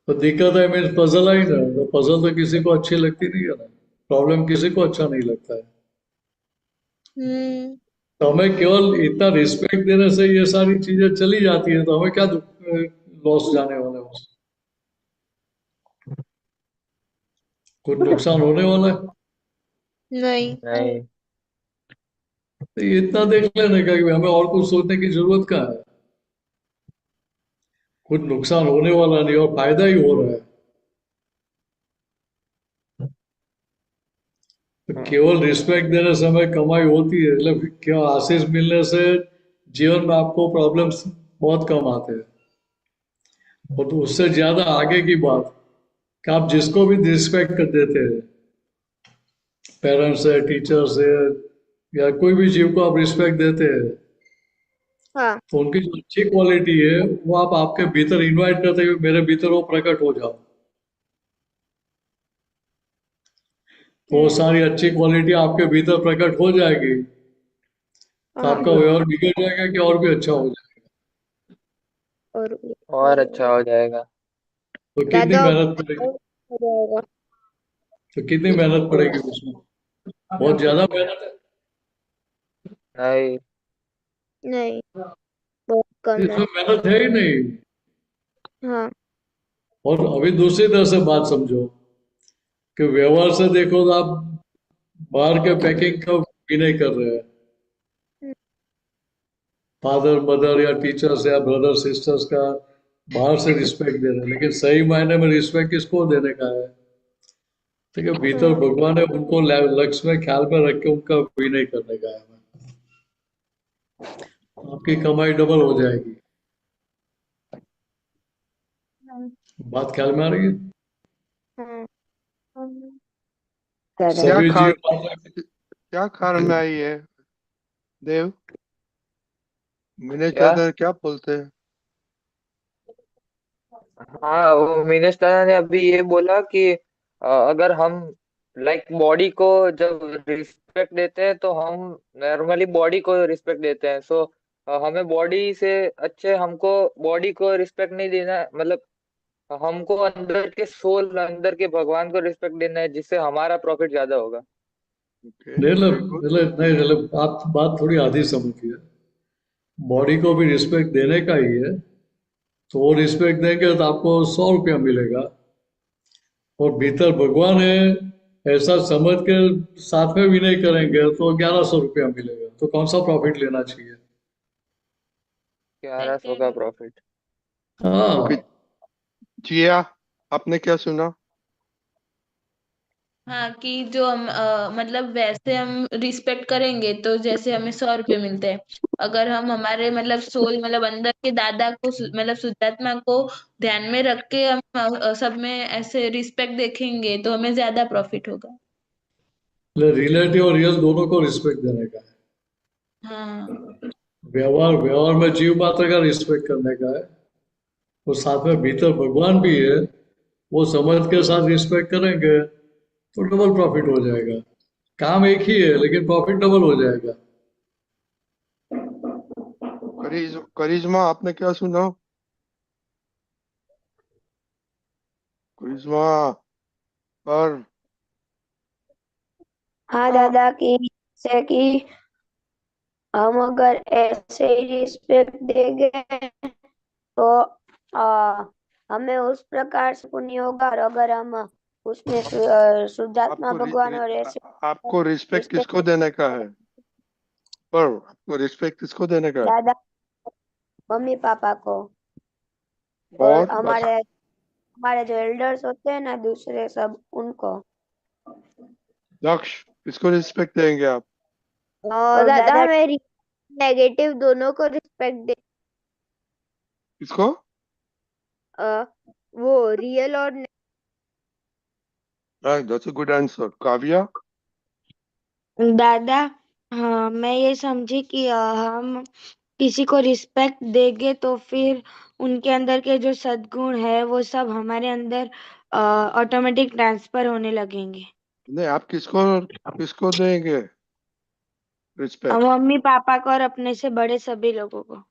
तो दिक्कत है मीन्स पजल आई ना, तो पजल तो किसी को अच्छी लगती नहीं है ना, प्रॉब्लम किसी को अच्छा नहीं लगता है। हम्म। तो हमें केवल इतना रिस्पेक्ट देने से ये सारी चीजें चली जाती है, तो हमें क्या लॉस जाने वाला है उससे? कुछ नुकसान होने वाला है? नहीं। नहीं तो ये इतना देख लेने का कि हमें और कुछ सोचने की जरूरत क्या है? कुछ नुकसान होने वाला नहीं, और फायदा ही हो रहा है। तो हाँ केवल रिस्पेक्ट देने से हमें कमाई होती है, मतलब क्या आशीष मिलने से जीवन में आपको प्रॉब्लम्स बहुत कम आते हैं। और तो उससे ज्यादा आगे की बात, कि आप जिसको भी रिस्पेक्ट कर देते हैं, पेरेंट्स है, टीचर्स है, या कोई भी जीव को आप रिस्पेक्ट देते हैं, हाँ तो उनकी जो अच्छी क्वालिटी है, वो आप आपके भीतर इनवाइट करते हुए मेरे भीतर वो प्रकट हो जाओ, तो वो हम्म, सारी अच्छी क्वालिटी आपके भीतर प्रकट हो जाएगी, तो हाँ आपका व्यवहार बिगड़ जाएगा कि और भी अच्छा हो जाएगा। और और अच्छा हो जाएगा। तो कितनी दादा मेहनत पड़ेगी? और हो जाएगा। तो कितनी मेहनत पड़ेगी उसमें? बहुत ज्यादा मेहनत है। नहीं नहीं बहुत कम है। इसमें मेहनत है ही नहीं। हाँ और अभी दूसरी तरह से बात समझो, कि व्यवहार से देखो तो आप बाहर के पैकिंग का भी नहीं कर रहे हैं, फादर मदर या टीचर्स या ब्रदर सिस्टर्स का बाहर से रिस्पेक्ट दे रहे हैं, लेकिन सही मायने में रिस्पेक्ट किसको देने का है? ठीक है, भीतर हाँ भगवान है, उनको लक्ष्य में ख्याल में रख के उनका विनय करने का है हमें। आपकी कमाई डबल हो जाएगी। बात ख्याल में आ रही है? हाँ हाँ, क्या सभी खान जीव क्या खान में आई है देव? मिने क्या? चादर क्या बोलते हैं? हाँ वो मिनिस्टर ने अभी ये बोला कि अगर हम लाइक बॉडी को जब रिस्पेक्ट देते हैं तो हम नॉर्मली बॉडी को रिस्पेक्ट देते हैं। सो हमें बॉडी से अच्छे हमको बॉडी को रिस्पेक्ट नहीं देना, मतलब हमको अंदर के सोल, अंदर के भगवान को रिस्पेक्ट देना है, जिससे हमारा प्रॉफिट ज्यादा होगा। Okay, नहीं very good. नहीं मतलब आप बात थोड़ी आधी समझिए। बॉडी को भी रिस्पेक्ट देने का ही है, तो वो रिस्पेक्ट देंगे तो आपको 100 रुपया मिलेगा, और भीतर भगवान है ऐसा समझ के साथ में भी नहीं करेंगे तो 1100 रुपया मिलेगा, तो कौन सा प्रॉफिट लेना चाहिए? 1100 का प्रॉफिट। ओके, हाँ। जिया, आपने क्या सुना? हाँ, कि जो हम मतलब वैसे हम रिस्पेक्ट करेंगे तो जैसे हमें 100 रुपये मिलते हैं। अगर हम हमारे मतलब सोल मतलब अंदर के दादा को मतलब शुद्धात्मा को ध्यान में रख के हम सब में ऐसे रिस्पेक्ट देखेंगे तो हमें ज्यादा प्रॉफिट होगा। रिलेटिव और रियल दोनों को रिस्पेक्ट देने का हाँ। है। व्यवहार व्यवहार में जीव मात्र का रिस्पेक्ट करने का है, और साथ में भीतर भगवान भी है, वो समझ के साथ रिस्पेक्ट करेंगे तो डबल प्रॉफिट हो जाएगा। काम एक ही है लेकिन प्रॉफिट डबल हो जाएगा। करिश्मा, आपने क्या सुना? करिश्मा, पर हाँ दादा, की से कि हम अगर ऐसे ही रिस्पेक्ट देंगे तो आ, हमें उस प्रकार से पुण्य होगा, और अगर हम उसमें शुद्धात्मा आपको भगवान और ऐसे आपको रिस्पेक्ट रिस्पेक्ट किसको देने का है? पर आपको रिस्पेक्ट किसको देने का है? दादा, मम्मी पापा को, और और बस? हमारे हमारे जो एल्डर्स होते हैं ना, दूसरे सब, उनको। दक्ष, किसको रिस्पेक्ट देंगे आप? और दादा, मेरी नेगेटिव दोनों को रिस्पेक्ट दे। किसको? वो रियल और that's a good answer. Kavya? दादा, हाँ मैं ये समझी कि हम किसी को रिस्पेक्ट देंगे तो फिर उनके अंदर के जो सद्गुण है वो सब हमारे अंदर ऑटोमेटिक ट्रांसफर होने लगेंगे। नहीं, आप किसको किसको देंगे रिस्पेक्ट? मम्मी पापा को और अपने से बड़े सभी लोगों को।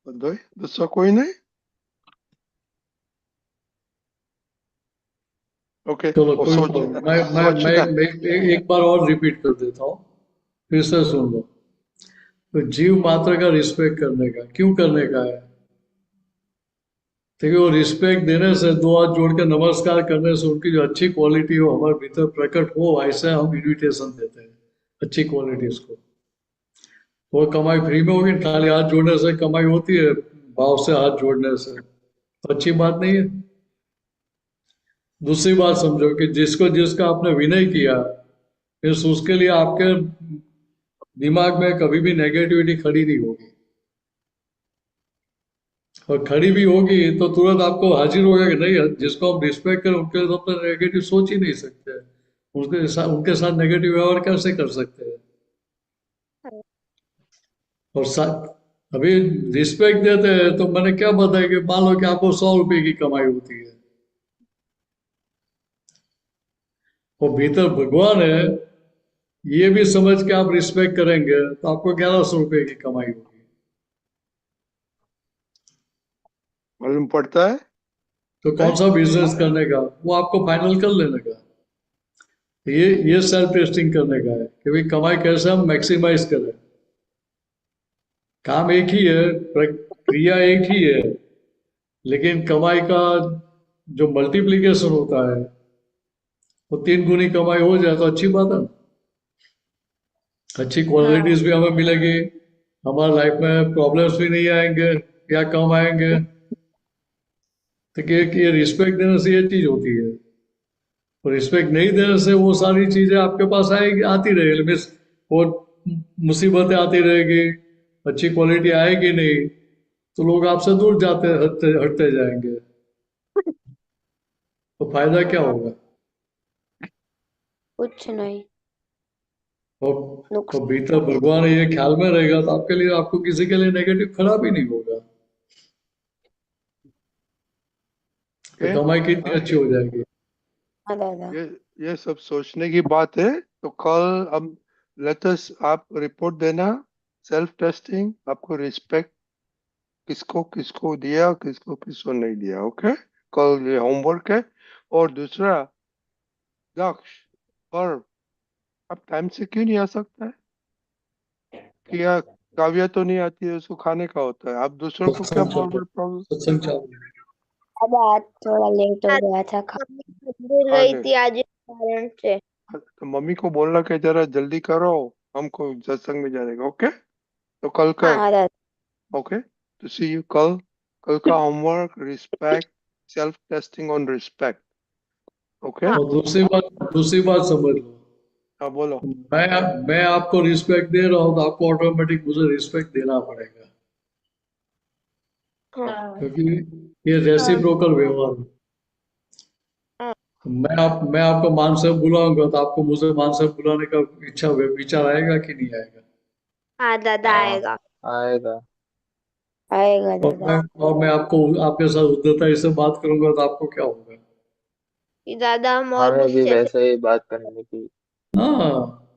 दूसरा कोई नहीं? ओके, चलो वो कोई सोचना मैं सोचना। एक बार और रिपीट कर देता हूँ, फिर से सुन लो। तो जीव मात्र का रिस्पेक्ट करने का क्यों करने का है? देखिए, वो रिस्पेक्ट देने से, दो हाथ जोड़ के नमस्कार करने से उनकी जो अच्छी क्वालिटी हो हमारे भीतर प्रकट हो, ऐसे हम इनविटेशन देते हैं अच्छी क्वालिटीज को। वो कमाई फ्री में होगी? खाली हाथ जोड़ने से कमाई होती है? भाव से हाथ जोड़ने से तो अच्छी बात नहीं है। दूसरी बात समझो कि जिसको जिसका आपने विनय किया, फिर उसके लिए आपके दिमाग में कभी भी नेगेटिविटी खड़ी नहीं होगी, और खड़ी भी होगी तो तुरंत आपको हाजिर होगा कि नहीं, जिसको हम रिस्पेक्ट करें उनके लिए तो अपना नेगेटिव सोच ही नहीं सकते, उनके साथ नेगेटिव व्यवहार कैसे कर सकते हैं? और अभी रिस्पेक्ट देते हैं तो मैंने क्या बताया कि मान लो कि आपको 100 रुपए की कमाई होती है, और भीतर भगवान है, ये भी समझ के आप रिस्पेक्ट करेंगे तो आपको 1100 रुपए की कमाई होगी। मालूम पड़ता है? तो कौन सा बिजनेस करने का वो आपको फाइनल कर लेने का। ये सेल्फ टेस्टिंग करने का है कि भाई कमाई कैसे हम मैक्सिमाइज करें। काम एक ही है, प्रक्रिया एक ही है, लेकिन कमाई का जो मल्टीप्लिकेशन होता है वो 3 गुनी कमाई हो जाए तो अच्छी बात है। अच्छी हाँ। क्वालिटीज भी हमें मिलेगी, हमारे लाइफ में प्रॉब्लम्स भी नहीं आएंगे या कम आएंगे। तो ये रिस्पेक्ट देने से ये चीज होती है, और रिस्पेक्ट नहीं देने से वो सारी चीजें आपके पास आएगी, आती रहेगी, मिस वो मुसीबतें आती रहेगी, अच्छी क्वालिटी आएगी नहीं, तो लोग आपसे दूर जाते हटते हटते जाएंगे, तो फायदा क्या होगा? कुछ नहीं, और नुकसान। भीतर भगवान ये ख्याल में रहेगा तो आपके लिए, आपको किसी के लिए नेगेटिव खराब ही नहीं होगा, तो ओके, कमाई कितनी अच्छी हो जाएगी। हाँ दादा। ये सब सोचने की बात है। तो कल अब लेटस आप रिपोर्ट देना सेल्फ टेस्टिंग, आपको रिस्पेक्ट किसको किसको दिया, किसको किसको नहीं दिया। ओके, कल ये होमवर्क है। और दूसरा, दक्ष, और आप टाइम से क्यों नहीं आ सकता है? क्या काव्या तो नहीं आती है, उसको खाने का होता है। आप दूसरों को क्या सत्संग चल बोल रहा रहे प्रॉब्लम? सत्संग चालू है। अब आज थोड़ा लेट हो गया था, मम्मी मंदिर गई खाने थी आज इस कारण से। तो मम्मी को बोलना कि जरा जल्दी करो, हमको सत्संग में जाने का। ओके, तो कल का। हाँ दादा। ओके, तो सी यू कल। कल का homework respect, self testing on respect. Okay, हाँ और दूसरी बात समझ लो, हाँ बोलो। मैं आपको रिस्पेक्ट दे रहा हूँ तो आपको ऑटोमेटिक मुझे रिस्पेक्ट देना पड़ेगा, हाँ हाँ क्योंकि ये रेसिप्रोकल व्यवहार है। हाँ मैं आपको मान से बुलाऊंगा तो आपको मुझे मान से बुलाने का विचार आएगा कि नहीं आएगा? हाँ दादा, हाँ आएगा आएगा। आएगा और दादा। मैं आपको आपके साथ उद्धरता से बात करूंगा तो आपको क्या होगा? कि दादा हम और हमें भी गुस्से से। वैसे ही बात करने की। हाँ,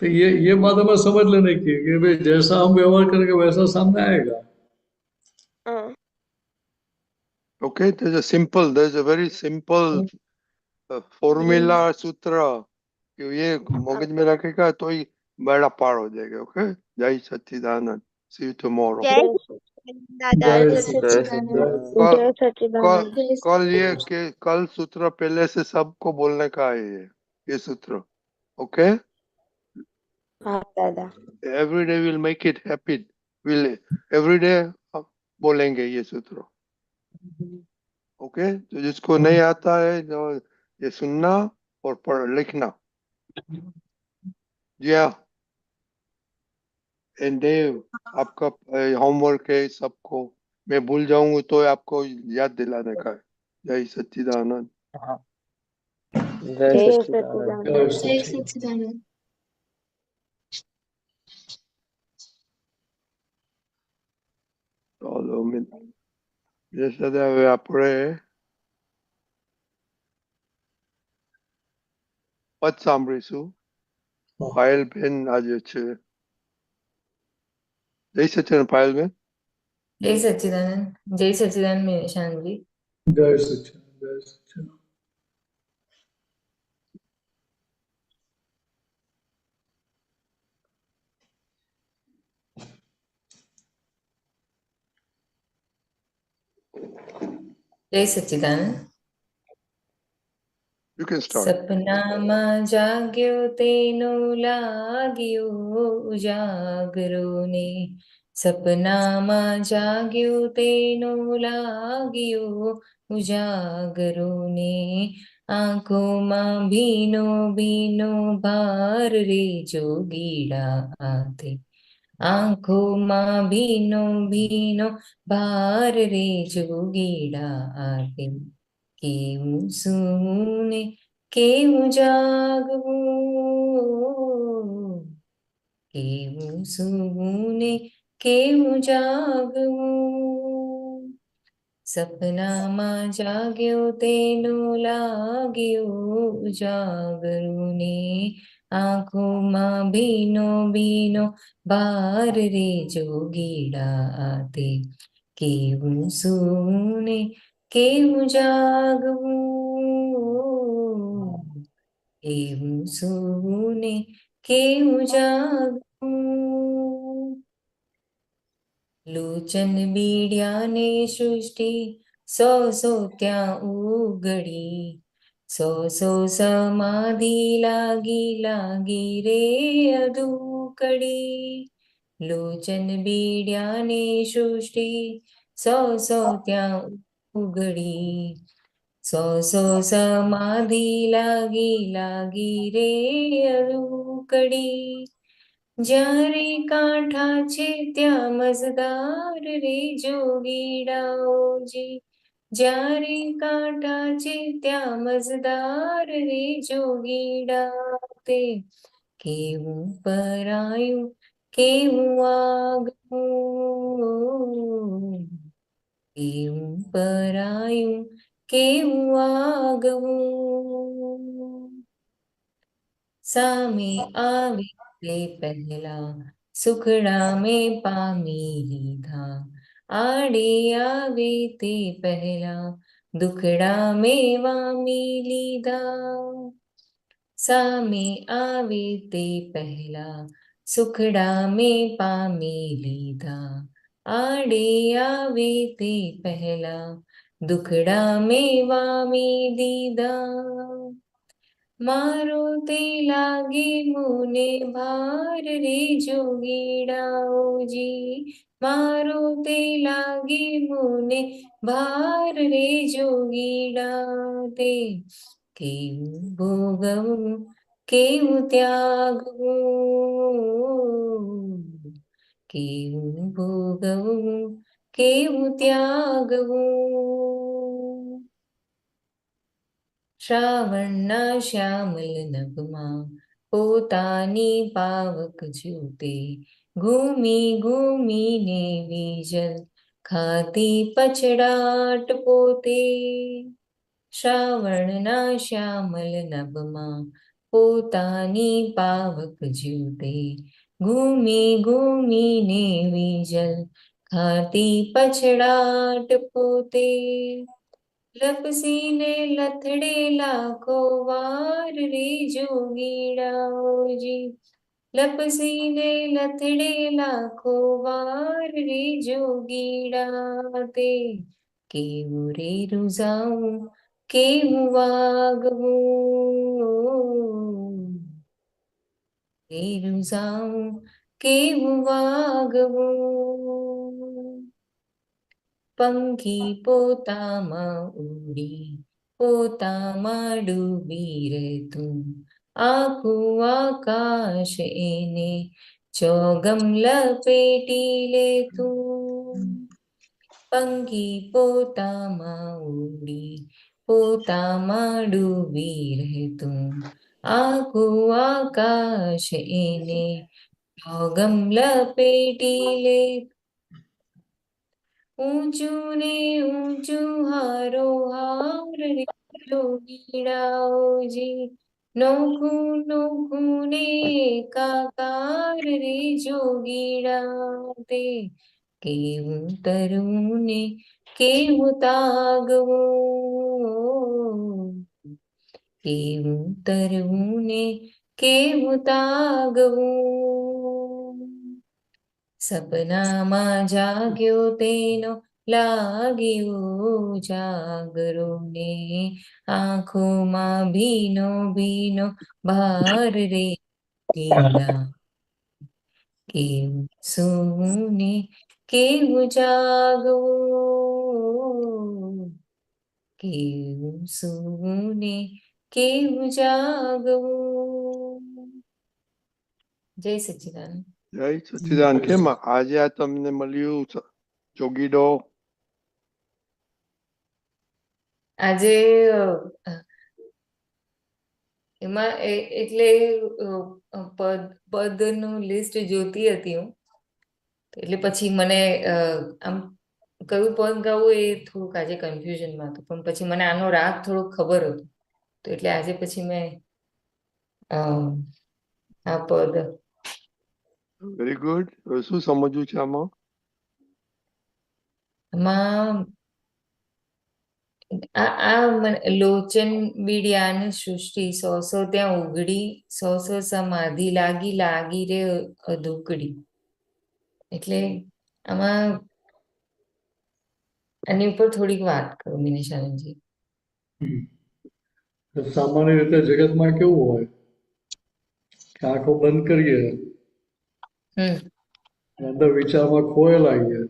तो ये बात हमें समझ लेने की कि भाई जैसा हम व्यवहार करेंगे वैसा सामने आएगा। हाँ okay, there's a very simple formula, सूत्र कि ये मगज में रखेगा तो ही बेड़ा पार हो जाएगा। ओके, जय सच्चिदानंद, सी यू टुमारो। जय सच्चिदानंद दादा। जय जय जय सच्चिदानंद। सच्चिदानंद। कल जय कल सच्चिदानंद। जय कल ये सच्चिदानंद। के कल सूत्र पहले से सबको बोलने का है, ये सूत्र। ओके, हाँ दादा। Every day will make it happy, will every day बोलेंगे ये सूत्र। ओके, तो जिसको नहीं आता है जो ये सुनना और पढ़ लिखना। जी हाँ, एंड देव, आपका होमवर्क है सबको। मैं भूल जाऊंगा तो आपको याद दिलाने का है। जय सच्चिदानंद। हाँ, जय जय सच्चिदानंद। सच्चिदानंद। जय जय सच्चिदानंद। सच्चिदानंद। ચાલો જે સદા હવે આપણે પદ સાંભળીશું. પાયલ બેન આજે છે. જય સચ્ચિદાનંદ પાયલ બેન. जय सच्चिदानंद। जय सच्चिदानंद में निशान जी। जय सच्चिदानंद। जय सच्चिदानंद। जय सच्चिदानंद। You can start. सपनाમાં જાગ્યો તેનો લાગ્યો ઉજાગરો ને, સપનામાં જાગ્યો તેનો લાગ્યો ઉજાગરો ને, આંખોમાં ભીનો ભીનો ભાર રે જોગીડા હાથે, આંખોમાં ભીનો ભીનો ભાર રે જોગીડા હાથે, કેવું સૂને કેવું જાગવું, કેવું સૂને કેવું જાગવું, સપનામાં જાગ્યો તેનો લાગ્યો ઉજાગરો ને, આંખોમાં ભીનો ભીનો ભાર રે જોગીડા હાથે, કેવું સૂને કેવું જાગવું, કેવું સૂને કેવું જાગવું, લોચન બીડ્યાને સૃષ્ટિ સો સો ત્યાં ઉગડી, સો સો સમાધિ લાગી લાગી રે અધૂકડી, લોચન બીડ્યાને સૃષ્ટિ સો સો ત્યાં ઉગડી, સો સો સમાધિ લાગી લાગી રે અધૂકડી, જ્યારે કાંઠા છે ત્યાં મજદાર રે જોગીડાઓજી, જ્યારે કાંઠા છે ત્યાં મજદાર રે જોગીડા તે, કેવું પરાયું કેવું આગવું, કેવું પરાયું કેવું આગવું સામે આવે તે પહેલા સુખડા મેં પામી લીધા આડે આવે તે પહેલા દુખડા મેં વામી લીધા સામે આવે તે પહેલા સુખડા મેં પામી લીધા આડે આવે તે પહેલા દુખડા મેં વામી દીધા મારો તે લાગે મુને ભાર રે જોગીડાઓજી મારો તે લાગે મુને ભાર રે જોગીડા તે કેવું ભોગવું કેવું ત્યાગવું કેવું ભોગવું કેવું ત્યાગવું શ્રાવણના શ્યામલ નભમાં પોતાની પાવક જ્યોતે ઘૂમી ઘૂમીને વિજલ ખાતી પછડાટ પોતે શ્રાવણના શ્યામલ નભમાં પોતાની પાવક જ્યોતે ઘૂમી ઘૂમીને વિજલ ખાતી પછડાટ પોતે લપસીને લથડે લાખો વાર રે જોગીડાઓજી લપસીને લથડે લાખો વાર રે જોગીડા તે કેવું રે રૂઝાવું કેવું વાગવું રે રૂઝાવું કેવું વાગવું પંખી પોતામાં ઉડી પોતામાં ડૂબી રહેતું આખું આકાશ એને ચોગમ લપેટી લેતું પંખી પોતામાં ઉડી પોતામાં ડૂબી રહેતું આખું આકાશ એને ચોગમ લપેટી લેતું ઊંચું ને ઊંચું હારો હાર રે જોગીડાઓજી નોખું નોખું ને એકાકાર રે જોગીડા તે કેવું તરવું ને કેવું તાગવું કેવું તરવું ને કેવું તાગવું સપનામાં જાગ્યો તેનો લાગ્યો જાગરો ને આંખોમાં ભીનો ભીનો ભાર રે પીડા કેવું સૂવું ને કેવું જાગવું કેવું સૂવું ને કેવું જાગવું જય સચ્ચિદાનંદ જય સચ્ચિદાન. કેમ આજે આ તમને મળ્યું જોગીડો? આજે એમાં એટલે પદનું લિસ્ટ જોતી હતી હું એટલે પછી મને આમ કયું પદ ગાવું એ થોડુંક આજે કન્ફ્યુઝનમાં હતું પણ પછી મને આનો રાગ થોડોક ખબર હતો તો એટલે આજે પછી મેં આ પદ વેરી ગુડ. શું સમજવું છે આમાં? આમાં લોચન બીડિયા અને સૃષ્ટિ સો સો ત્યાં ઉઘડી સો સો સમાધિ લાગી લાગી રે અધુકડી એટલે આમાં આની ઉપર થોડીક વાત કરું મિનિશાનંદજી. સામાન્ય રીતે જગતમાં કેવું હોય કે આંખો બંધ કરીએ અંદર વિચારમાં ખોયેલા આવીએ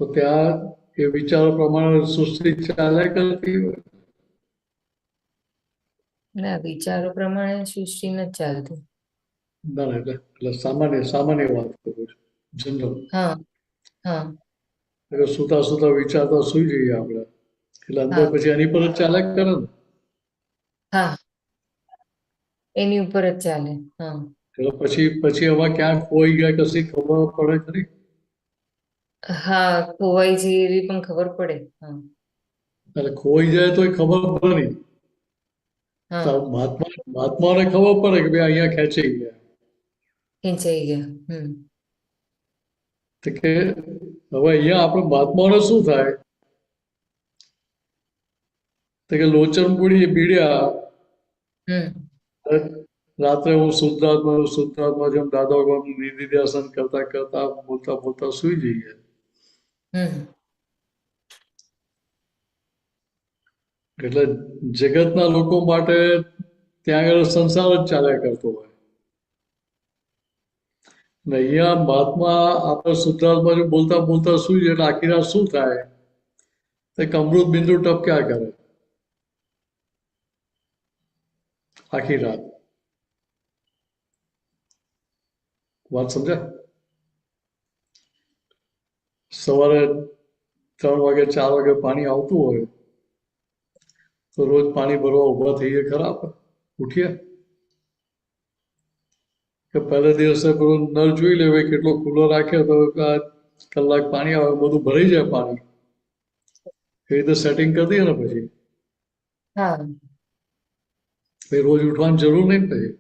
તો ત્યાં એ વિચારો પ્રમાણે સૃષ્ટિ ચાલ્યા કરતી હોય. ના વિચારો પ્રમાણે સૃષ્ટિ નથી ચાલતી. ના એટલે સામાન્ય વાત કરું છું, જનરલ. હા હા એટલે સુતા સુતા વિચારતા સુઈ જઈએ આપણે એટલે અંદર પછી એની પર જ ચાલ્યા કરે ને. હા એની ઉપર જ ચાલે. હા એટલે પછી એમાં ક્યાં ખોઈ ગયા કશી ખબર પડે ખરી? હા ખોવાઈ જઈએ એવી પણ ખબર પડે. હા એટલે ખોવાઈ જાય તો એ ખબર પડે નહીં. હા તો મહાત્માઓને ખબર પડે કે ભાઈ અહીંયા ખેંચાઈ ગયા. ખેંચાઈ ગયા. તો કે હવે અહીંયા આપણે મહાત્માઓને શું થાય? તો કે લોચન પૂડી પીડ્યા. રાત્રે હું શુદ્ધાત્મા જેમ દાદા ભગવાન નિધિધ્યાસન કરતા કરતા બોલતા બોલતા સુઈ જઈએ. એટલે જગતના લોકો માટે ત્યાં આગળ સંસાર જ ચાલ્યા કરતો હોય. ને અહીંયા મહાત્મા આપણે શુદ્ધાત્મા જેમ બોલતા બોલતા સુઈ જાય એટલે આખી રાત શું થાય? તો અમૃત બિંદુ ટપક્યા કરે આખી રાત. વાત સમજાય? સવારે 3 વાગે 4 વાગે પાણી આવતું હોય તો રોજ પાણી ભરવા ઊભા થઈએ ખરા આપણે? ઉઠીએ કે પહેલા દિવસે પેલું નળ જોઈ લેવે કેટલો ખુલ્લો રાખ્યો તો કલાક પાણી આવે બધું ભરાઈ જાય પાણી. એ રીતે સેટિંગ કરી દઈએ ને પછી રોજ ઉઠવાની જરૂર નહીં પછી.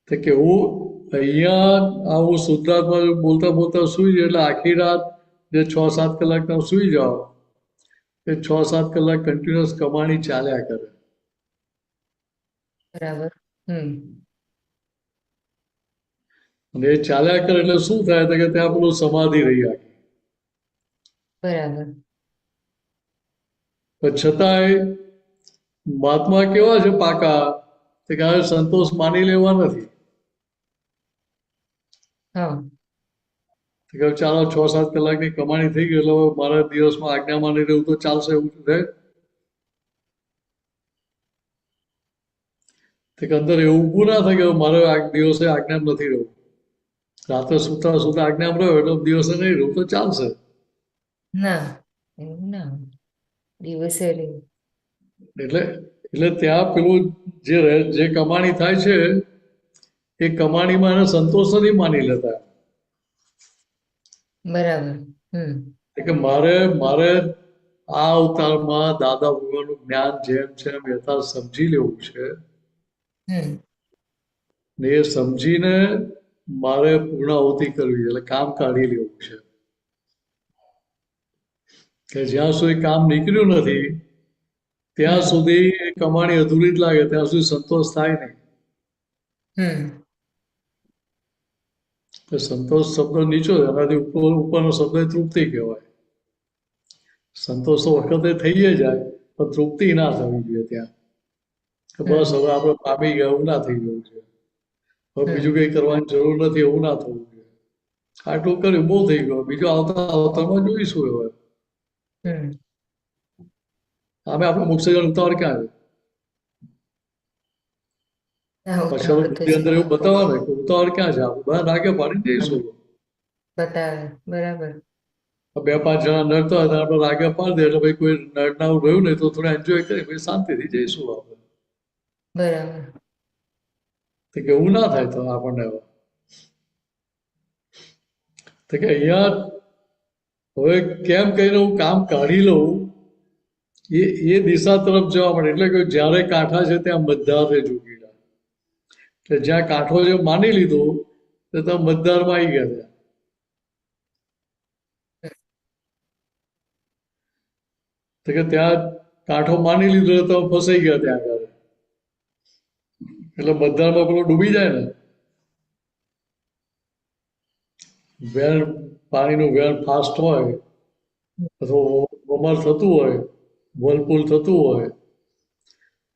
તો કેવું અહીંયા આવું શુદ્ધાત્મા બોલતા બોલતા સુઈ જાય એટલે આખી રાત જે 6-7 કલાક તમે સુઈ જાઓ એ 6-7 કલાક કન્ટિન્યુઅસ કમાણી ચાલ્યા કરે. બરાબર. અને એ ચાલ્યા કરે એટલે શું થાય તો કે ત્યાં પેલું સમાધિ રહી આખી. બરાબર. પણ છતાંય મહાત્મા કેવા છે પાકા તો કે હવે સંતોષ માની લેવા નથી. કે ચાલો 6-7 કલાકની કમાણી થઈ ગઈ એટલે હવે મારા દિવસમાં આજ્ઞા માની રહેવું તો ચાલશે એવું રહે. કે અંદર એવું ઊભું ના થાય કે મારે આ દિવસે આજ્ઞા નથી રહેવું. રાત્રે સુતા સુતા આજ્ઞા રહ્યો એટલે દિવસે નહીં રહું તો ચાલશે. ના એવું ના દિવસે રહેવું. એટલે ત્યાં પેલું જે કમાણી થાય છે એ કમાણીમાં એને સંતોષ નથી માની લેતા. બરાબર. કે મારે આ અવતારમાં દાદા ભગવાનનું જ્ઞાન જેમ છે એમ યથાર્થ સમજી લેવું છે. ને એ સમજીને મારે પૂર્ણાહુતિ કરવી એટલે કામ કાઢી લેવું છે. કે જ્યાં સુધી કામ નીકળ્યું નથી ત્યાં સુધી એ કમાણી અધૂરી જ લાગે, ત્યાં સુધી સંતોષ થાય નહીં. સંતોષ શબ્દ નીચો એનાથી ઉપરનો શબ્દ તૃપ્તિ કહેવાય. સંતોષ તો વખતે થઈ જાય પણ તૃપ્તિ ના થવી જોઈએ ત્યાં. બસ હવે આપણે પામી ગયા એવું ના થઈ ગયું છે, હવે બીજું કઈ કરવાની જરૂર નથી એવું ના થવું જોઈએ. આટલું કર્યું બહુ થઈ ગયું, બીજું આવતા અવતારમાં જોઈશું. હવે અમે આપણે મોક્ષજન ઉતાવળ ક્યાં છે? પછી બુદ્ધિ અંદર એવું બતાવવાનું કે ઉતાવળ ક્યાં છે? આપણે બધા રાગે પાડી જઈશું. બરાબર. 2-5 જણા નડતા હતા આપણે રાગે પાડી દે એટલે ભાઈ કોઈ નડનારું રહ્યું નહીં તો થોડા એન્જોય કરી પછી શાંતિથી જઈશું આપણે. બરાબર. તો કે એવું ના થાય તો આપણને હવે તો કે અહીંયા હવે કેમ કહીને હું કામ કાઢી લઉં એ દિશા તરફ જવા મળે. એટલે કે જ્યારે કાંઠા છે ત્યાં મતદારે જોગીલા, એટલે જ્યાં કાંઠો જે માની લીધો તો ત્યાં મતદારમાં આવી ગયા ત્યાં. તો કે ત્યાં કાંઠો માની લીધો તો ફસાઈ ગયા ત્યાં આગળ. એટલે મતદારમાં પેલો ડૂબી જાય ને, વેણ પાણીનું વેણ ફાસ્ટ હોય અથવા વમર થતું હોય, વલપુલ થતું હોય,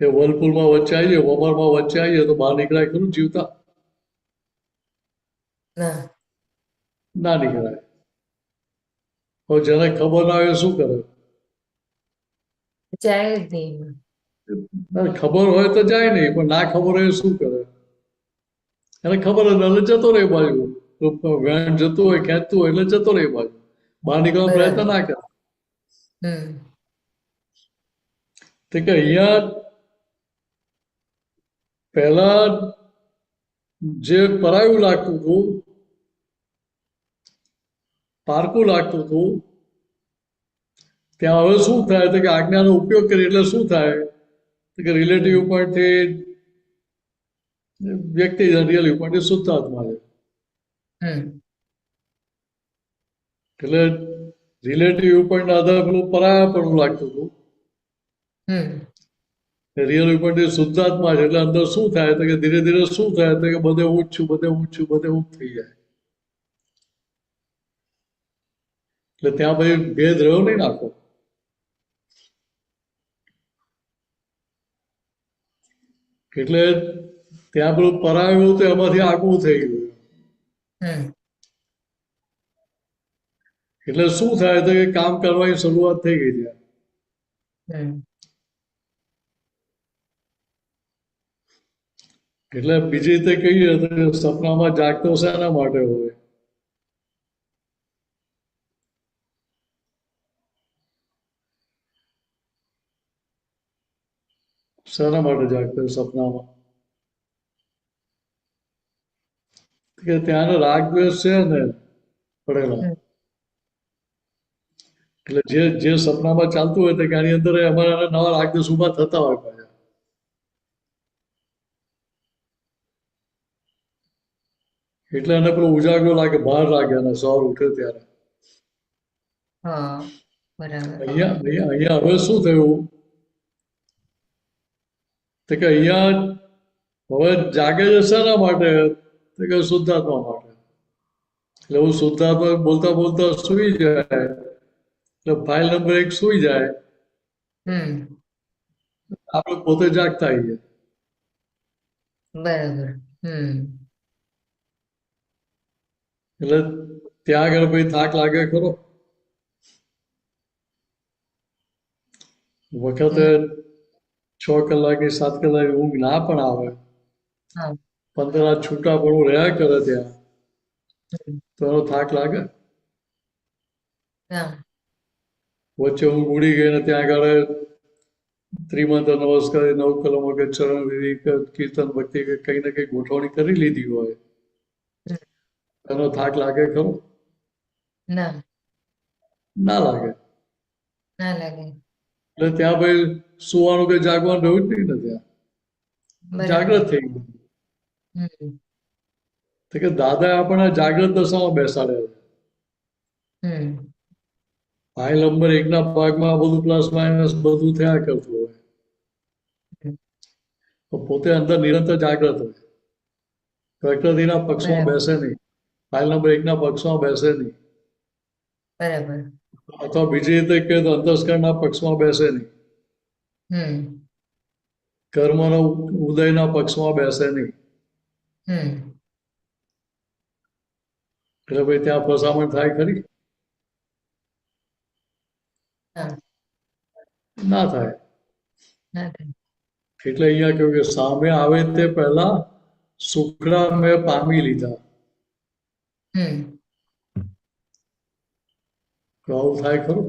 એ વલપુલમાં વચ્ચે આવી જાય, વમરમાં વચ્ચે આવી જાય તો બહાર નીકળાય ખરું જીવતા? ના નીકળાય. હવે જેને ખબર ના હોય શું કરે? જાય જ નહીં. ખબર હોય તો જાય નહીં, પણ ના ખબર હોય શું કરે? એને ખબર હોય એટલે જતો રહે બાજુ. વેણ જતું હોય ખેંચતું હોય એટલે જતો રહે બાજુ, બહાર નીકળવાનો પ્રયત્ન ના કરે. તો કે અહીંયા પહેલા જે પરાયું લાગતું હતું પારકું લાગતું હતું. ત્યાં હવે શું થાય તો કે આજ્ઞાનો ઉપયોગ કરીએ એટલે શું થાય તો કે રિલેટિવ પોઈન્ટથી વ્યક્તિ રિયલ પોઈન્ટથી શુદ્ધાત્મા છે. હમ એટલે રિલેટિવ પોઈન્ટ આધારે પેલું પરાયાપણું લાગતું હતું. હમ રિયલ પોઈન્ટ શુદ્ધાત્મા છે એટલે અંદર શું થાય તો કે ધીરે ધીરે શું થાય તો કે બધે હું જ છું, બધે હું જ છું, બધે હું જ થઈ જાય. એટલે ત્યાં પછી ભેદ રહ્યો નહીં નાખો. એટલે ત્યાં પેલું પરાયું તો એમાંથી આગવું થઈ ગયું. હમ એટલે શું થાય તો કે કામ કરવાની શરૂઆત થઈ ગઈ ત્યાં. હમ એટલે બીજી રીતે કહીએ તો કે સપનામાં જાગતો શેના માટે હોય? શેના માટે જાગતો હોય સપનામાં? કે ત્યાંનો રાગ દ્વેષ છે ને પડેલા. હમ એટલે જે સપનામાં ચાલતું હોય તો કે આની અંદર અમારા નવા રાગ દ્વેષ ઉભા થતા હોય પાછા. એટલે એને પેલો ઉજાગરો લાગે, બહાર લાગે અને સવાર ઉઠે ત્યારે. હા બરાબર. અહીંયા હવે શું થયું તો કે અહીંયા હવે જાગે છે શેના માટે તો કે શુદ્ધાત્મા માટે. એટલે હું શુદ્ધાત્મા બોલતા બોલતા સુઈ જાય એટલે ફાઇલ નંબર 1 સુઈ જાય, હમ આપણે પોતે જાગતા આવીએ. બરાબર. હમ એટલે ત્યાં આગળ ભાઈ થાક લાગે ખરો. વખતે 6 કલાકે 7 કલાકે ઊંઘ ના પણ આવે, હા 15 છૂટાપણું રહ્યા કરે ત્યાં, હમ. તો એનો થાક લાગે. હા વચ્ચે ઊંઘ ઉડી ગઈ ને ત્યાં આગળ ત્રિમંત્ર નમસ્કાર 9 કલમો કે ચરણ વિધિ કે કીર્તન ભક્તિ કે કઈ ને કઈ ગોઠવણી કરી લીધી હોય, હમ. એનો થાક લાગે ખરો? ના ના લાગે. ના લાગે. એટલે ત્યાં ભાઈ સુવાનું કે જાગવાનું રહ્યું જ નહીં ને ત્યાં બરાબર. જાગ્રત થઈ ગયું. હમ તો કે દાદા આપણને જાગ્રત દશામાં બેસાડ્યા છે. હમ ફાઇલ નંબર 1 ના ભાગમાં બધું પ્લસ માઇનસ બધું થયા કરતું હોય, હમ. તો પોતે અંદર નિરંતર જાગ્રત હોય. પ્રકૃતિના પક્ષમાં બરાબર બેસે નહીં, ફાઇલ નંબર 1 ના પક્ષમાં બેસે નહીં, બરાબર. અથવા બીજી રીતે કહે તો અંતસ્કરણના પક્ષમાં બેસે નહીં, હમ કર્મનો ઉદયના પક્ષમાં બેસે નહીં. હમ એટલે ભાઈ ત્યાં ફસામણ થાય ખરી? હા ના થાય. ના થાય. એટલે અહીંયા કહ્યું કે સામે આવે તે પહેલા સુખડા મેં પામી લીધા. હમ તો આવું થાય ખરું?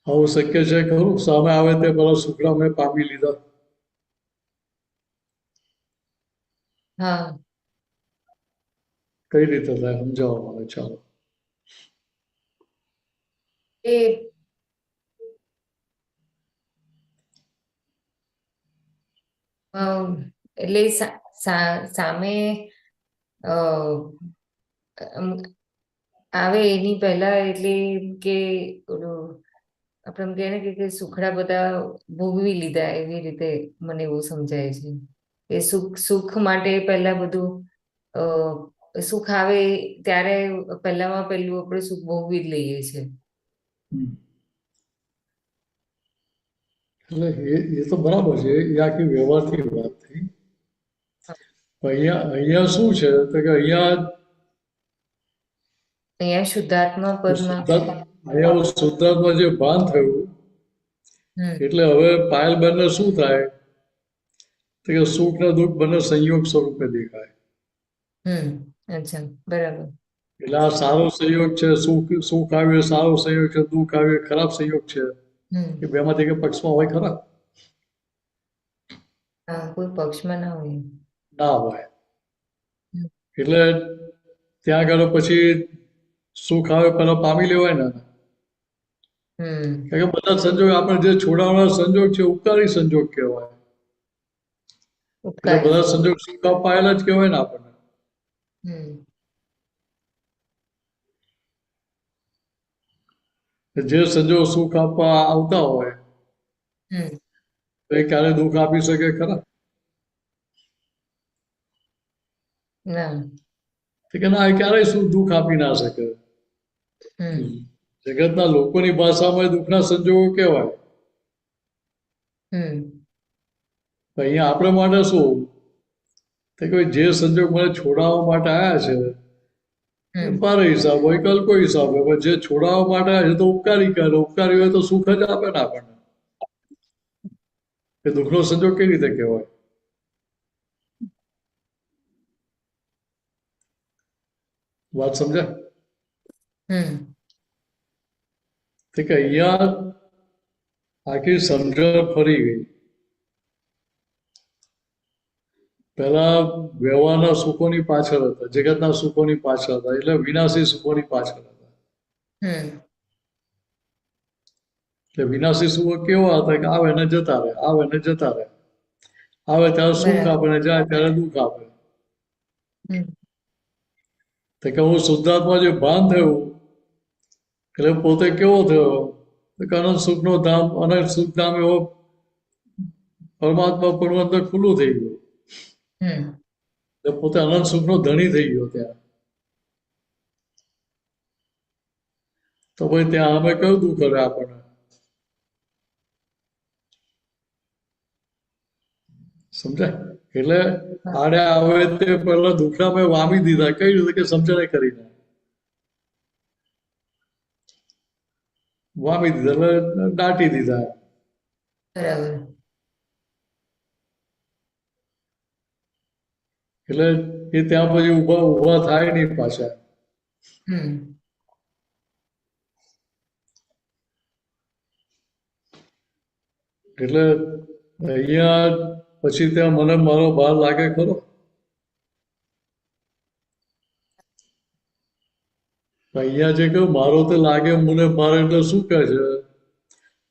આવું શક્ય છે ખરું? સામે આવે તે પહેલા સુખડા મેં પામી લીધા. હા કઈ રીતે થાય સમજાવો મને. ચાલો. એ એટલે સામે અ, અમ, આવે એની પહેલા એટલે કે ઓલું આપણે એમ કહે ને કે સુખડા બધા ભોગવી લીધા એવી રીતે મને એવું સમજાય છે. એ સુખ માટે પહેલા બધું સુખ આવે ત્યારે પહેલામાં પહેલું આપણે સુખ ભોગવી જ લઈએ છીએ. એટલે એ તો બરાબર છે, એ આખી વ્યવહારથી વાત થઈ. અહીંયા શું છે તો કે અહીંયા શુદ્ધાત્મા પદમાં અહીંયા શુદ્ધાત્મા જે ભાન થયું એટલે હવે પાયલ બંને શું થાય તો કે સુખ ને દુઃખ બંને સંયોગ સ્વરૂપે દેખાય. અચ્છા બરાબર. એટલે આ સારો સંયોગ છે, સુખ આવ્યો સારો સંયોગ છે, દુઃખ આવ્યો ખરાબ સંયોગ છે, એ બેમાંથી કે પક્ષમાં હોય ખરા? હા, કોઈ પક્ષમાં ના હોય. ના હોય. હમ. એટલે ત્યાં આગળ પછી સુખ આવે પેલા પામી લેવાય ને. હમ કારણ કે બધા સંજોગ આપણે જે છોડાવવાના સંજોગ છે ઉપકારી સંજોગ કહેવાય. એટલે ઉપકારી. બધા સંજોગ સુખ અપાયેલા જ કહેવાય ને આપણને. હમ જે સંજોગ સુખ આપવા આવતા હોય હમ તો એ ક્યારે દુઃખ આપી શકે ખરા? ના. તો કે ના, એ ક્યારેય શું દુઃખ આપી ના શકે. હમ જગતના લોકોની ભાષામાં દુઃખના સંજોગો કહેવાય. હમ અહીંયા આપણે માટે શું તો કે જે સંજોગ મને છોડાવવા માટે આવ્યા છે એ હમ મારો હિસાબ હોય કે કોઈ હિસાબ હોય, પણ જે છોડાવવા માટે આવ્યા છે તો ઉપકારી કહેવાય. ઉપકારી હોય તો સુખ જ આપે ને આપણને. એ દુઃખનો સંજોગ કેવી રીતે કહેવાય? વાત સમજ્યા? હમ તો કે અહીંયા આખી સમજણ ફરી ગઈ. પહેલા વ્યવહારના સુખોની પાછળ હતા, જગતના સુખોની પાછળ હતા, એટલે વિનાશી સુખોની પાછળ હતા. હમ એટલે વિનાશી સુખો કેવા હતા કે આવે ને જતા રહે, આવે ને જતા રહે. આવે ત્યારે સુખ બરાબર. આપે ને જાય ત્યારે દુઃખ આપે. હમ તો કે હું શુદ્ધાત્મા જે ભાન થયું એટલે પોતે કેવો થયો કે અનંત સુખનો ધામ, અનંત સુખ ધામ એવો પરમાત્મા પણ અંદર ખુલ્લું થઈ ગયું. હમ એટલે પોતે અનંત સુખનો ધણી થઈ ગયો ત્યાં. તો ભાઈ ત્યાં અમે કયું દુઃખ કરે આપણને? સમજાય? એટલે આડે આવે તે પહેલા દુઃખના મેં વામી દીધા. કઈ રીતે? કે સમજણે કરીને વામી દીધા એટલે દાટી દીધા. બરાબર. એટલે એ ત્યાં પછી ઊભા થાય નહીં પાછા. હમ એટલે અહીંયા પછી ત્યાં મને મારો ભાર લાગે ખરો? અહીંયા જે કહ્યું મારો તો લાગે મને મારે, એટલે શું કહે છે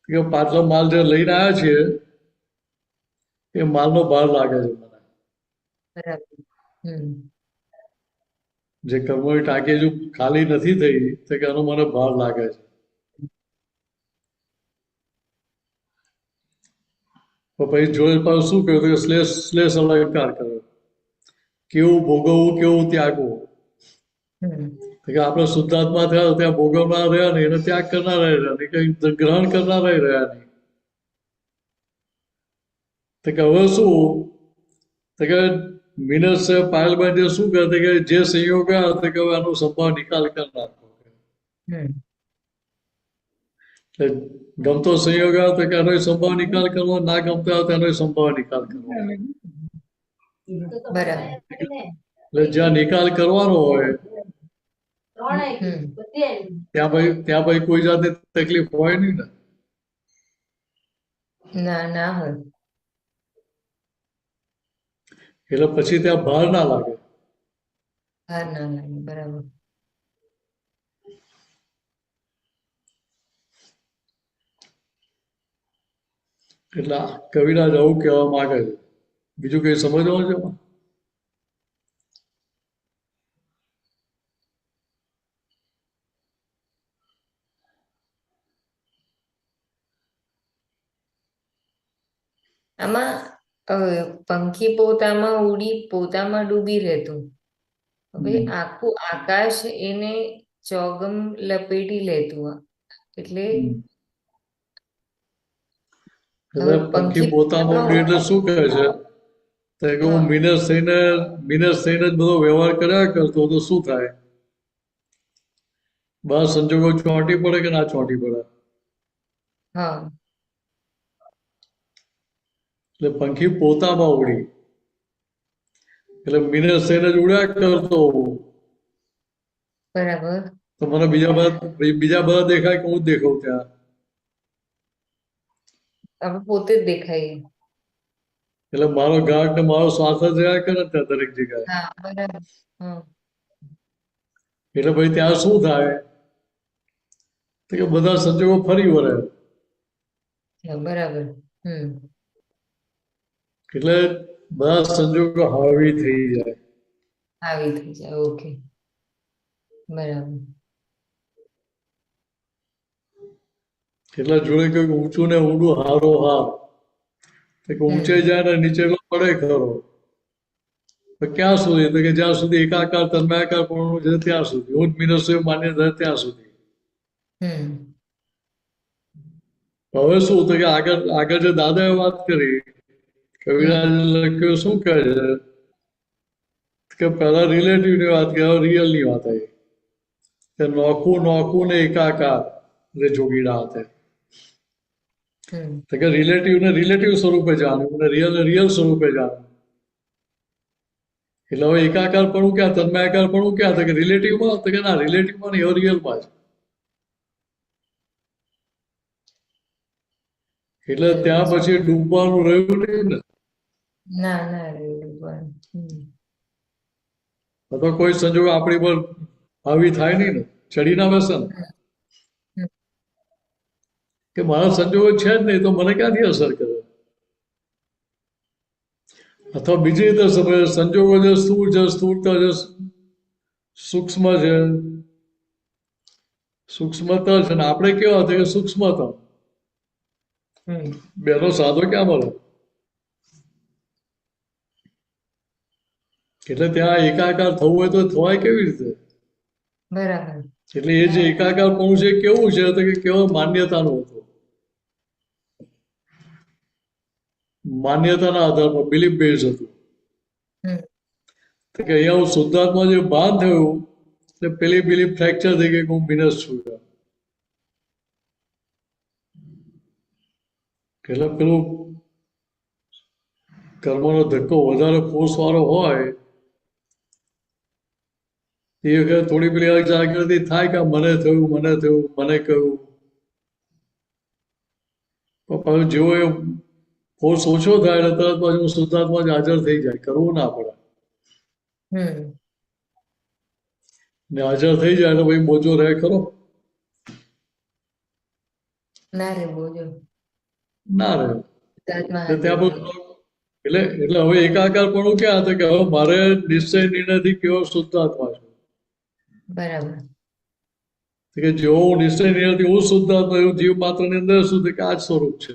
કે પાછલો માલ જે લઈને આવ્યા છીએ એ માલનો ભાર લાગે છે મને. બરાબર. હમ જે કર્મોની ટાંકી હજુ ખાલી નથી થઈ તો કે એનો મને ભાર લાગે છે. તો પછી જોડે પાછું શું કહ્યું કે શ્લેષ અલંકાર કર્યો. કેવું ભોગવવું, કેવું ત્યાગવું. હમ કે આપણે શુદ્ધાત્મા થયા તો ત્યાં ભોગવનાર રહ્યા નહીં, એને ત્યાગ કરનાર રહ્યા નહીં, કઈ ગ્રહણ કરનાર રહ્યા નહીં. તો કે હવે શું? તો કે મિનસ છે પાયલભાઈ જે શું કહે કે જે સંયોગ આવ્યા તો કે હવે આનો સંભાવ નિકાલ કરી નાખો. હમ ગમતો સંયોગ આવ્યો તો કે એનો સંભાવ નિકાલ કરવો, ના ગમતો આવ્યો તો એનો સંભાવ નિકાલ કરવો. બરાબર. એટલે જ્યાં નિકાલ કરવાનો હોય હમ ત્યાં ભાઈ કોઈ જાતની તકલીફ હોય નહીં ને. ના ના હોય. એટલે પછી ત્યાં ભાર ના લાગે. ભાર ના લાગે. બરાબર. એટલે કવિરાજ આવું કહેવા માંગે છે. બીજું કઈ સમજવાનું છે એમાં? આમાં પંખી પોતામાં ઉડી પોતામાં ડૂબી રહેતું. હવે આખું આકાશ એને ચોગમ લપેટી લેતું. એટલે એટલે પંખી પોતામાં ઉડી એટલે શું કહે છે તો કે હું મિનસ થઈને જ બધો વ્યવહાર કર્યા કરતો તો શું થાય? બસ સંજોગો ચોંટી પડે કે ના ચોંટી પડે? હા એટલે પંખી પોતામાં ઉડી એટલે મિનસ થઈને જ ઉડ્યા કરતો. બરાબર. તો મને બીજા બધા દેખાય કે હું જ દેખાઉં ત્યાં? આપણે પોતે જ દેખાઈએ. એટલે મારો ગાઢ ને મારો શ્વાસ જ રહ્યા કરે ને ત્યાં દરેક જગ્યાએ. હા બરાબર. હા એટલે ભાઈ ત્યાં શું થાય તો કે બધા સંજોગો ફરી વળે. હા, બરાબર. એટલે બધા સંજોગો હાવી થઈ જાય. આવી થઈ જાય. ઓકે, બરાબર. એટલે જોડે કહ્યું કે ઊંચું ને ઊંડું હારો હાર. તો કે ઊંચે જાય ને નીચે પડે ખરો. તો ક્યાં સુધી? તો કે જ્યાં સુધી એકાકાર તન્માયાકાર પણ છે ત્યાં સુધી, હું જ મિનસ્ય માન્ય થાય ત્યાં સુધી. હવે શું તો કે આગળ જે દાદાએ વાત કરી, કવિરાજ લખ્યું શું કહે છે કે પહેલા રિલેટિવ ની વાત કરી, રિયલ ની વાત આવી કે નોખું નોખું ને એકાકાર રે જોગીડા હાથે. તો કે રિલેટિવ ને રિલેટિવ સ્વરૂપે જાણવું ને રિયલ ને રિયલ સ્વરૂપે જાણવું. એટલે હવે એકાકાર પણ ક્યાં, તન્માયાકાર પણ ક્યાં? તો કે રિલેટિવમાં. તો કે ના, રિલેટિવમાં નહીં, હવે રિયલમાં જ. એટલે ત્યાં પછી ડૂબવાનું રહ્યું નહીં ને. ના ના રહ્યું. તો કોઈ સંજોગ આપણી પર હાવી થાય નહીં ને, ચડી ના બેસે ને કે મારા સંજોગો છે જ નહીં તો મને ક્યાંથી અસર કરે. અથવા બીજી રીતે સમય સંજોગો જે સ્થૂળ છે, સ્થૂળતા છે, સૂક્ષ્મ છે, સૂક્ષ્મતા છે ને આપણે કેવા હતા કે સૂક્ષ્મતા. બેનો સાદો ક્યાં મળે? એટલે ત્યાં એકાકાર થવું હોય તો થવાય કેવી રીતે? બરાબર. એટલે એ જે એકાકાર પણ છે કેવું છે તો કે કેવળ માન્યતાનું હતું. માન્યતાના આધાર પર બિલીફ બેઝ હતું. તો કે અહીંયા હું શુદ્ધાત્મા જે ભાન થયું એટલે પેલી બિલીફ ફ્રેક્ચર થઈ ગઈ કે હું મિનસ છું. એટલે પેલું કર્મનો ધક્કો વધારે ફોર્સ વાળો હોય એ વખતે થોડી પેલી જાગૃતિ થાય કે મને થયું, મને થયું, મને કહ્યું. પણ જેવો એ ફોર્સ ઓછો થાય એટલે તરત પાછું શુદ્ધાત્મા જ હાજર થઈ જાય, કરવું ના પડે. ને હાજર થઈ જાય એટલે ભાઈ બોજો રહે ખરો? ના રે બોજો ના રહે. ત્યાં બધું એટલે હવે એકાકાર પણ ક્યાં હતું કે હવે મારે નિશ્ચય નિર્ણયથી કેવો શુદ્ધાત્મા છું. બરાબર. કે જેવો હું નિશ્ચય નિર્ણયથી હું શુદ્ધાત્મા એવું જીવ માત્ર ની અંદર શું કે આ જ સ્વરૂપ છે.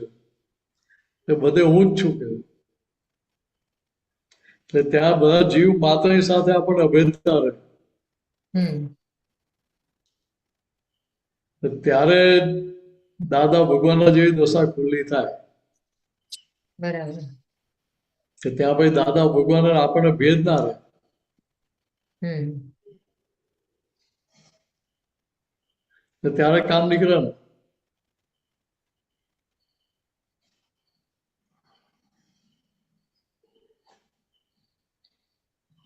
બધે હું જ છું કે એટલે ત્યાં બધા જીવ માત્રની સાથે આપણને અભેદતા રહે. ત્યારે દાદા ભગવાનના જેવી દશા ખુલ્લી થાય. બરાબર. કે ત્યાં ભાઈ દાદા ભગવાન આપણને ભેદ ના રહે. ત્યારે કામ નીકળે ને.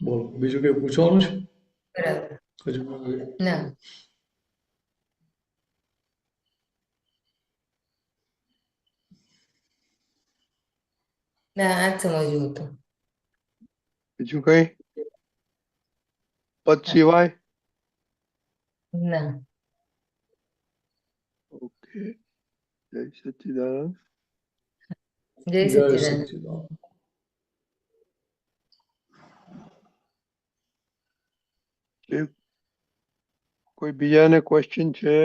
બોલો બીજું કઈ પૂછવાનું છે? ના ના આ જ સમજવું હતું. બીજું કઈ પદ સિવાય? ના. ઓકે, જય સચ્ચિદાનંદ. જય સચ્ચિદાનંદ. કોઈ બીજાને ક્વેશ્ચન છે?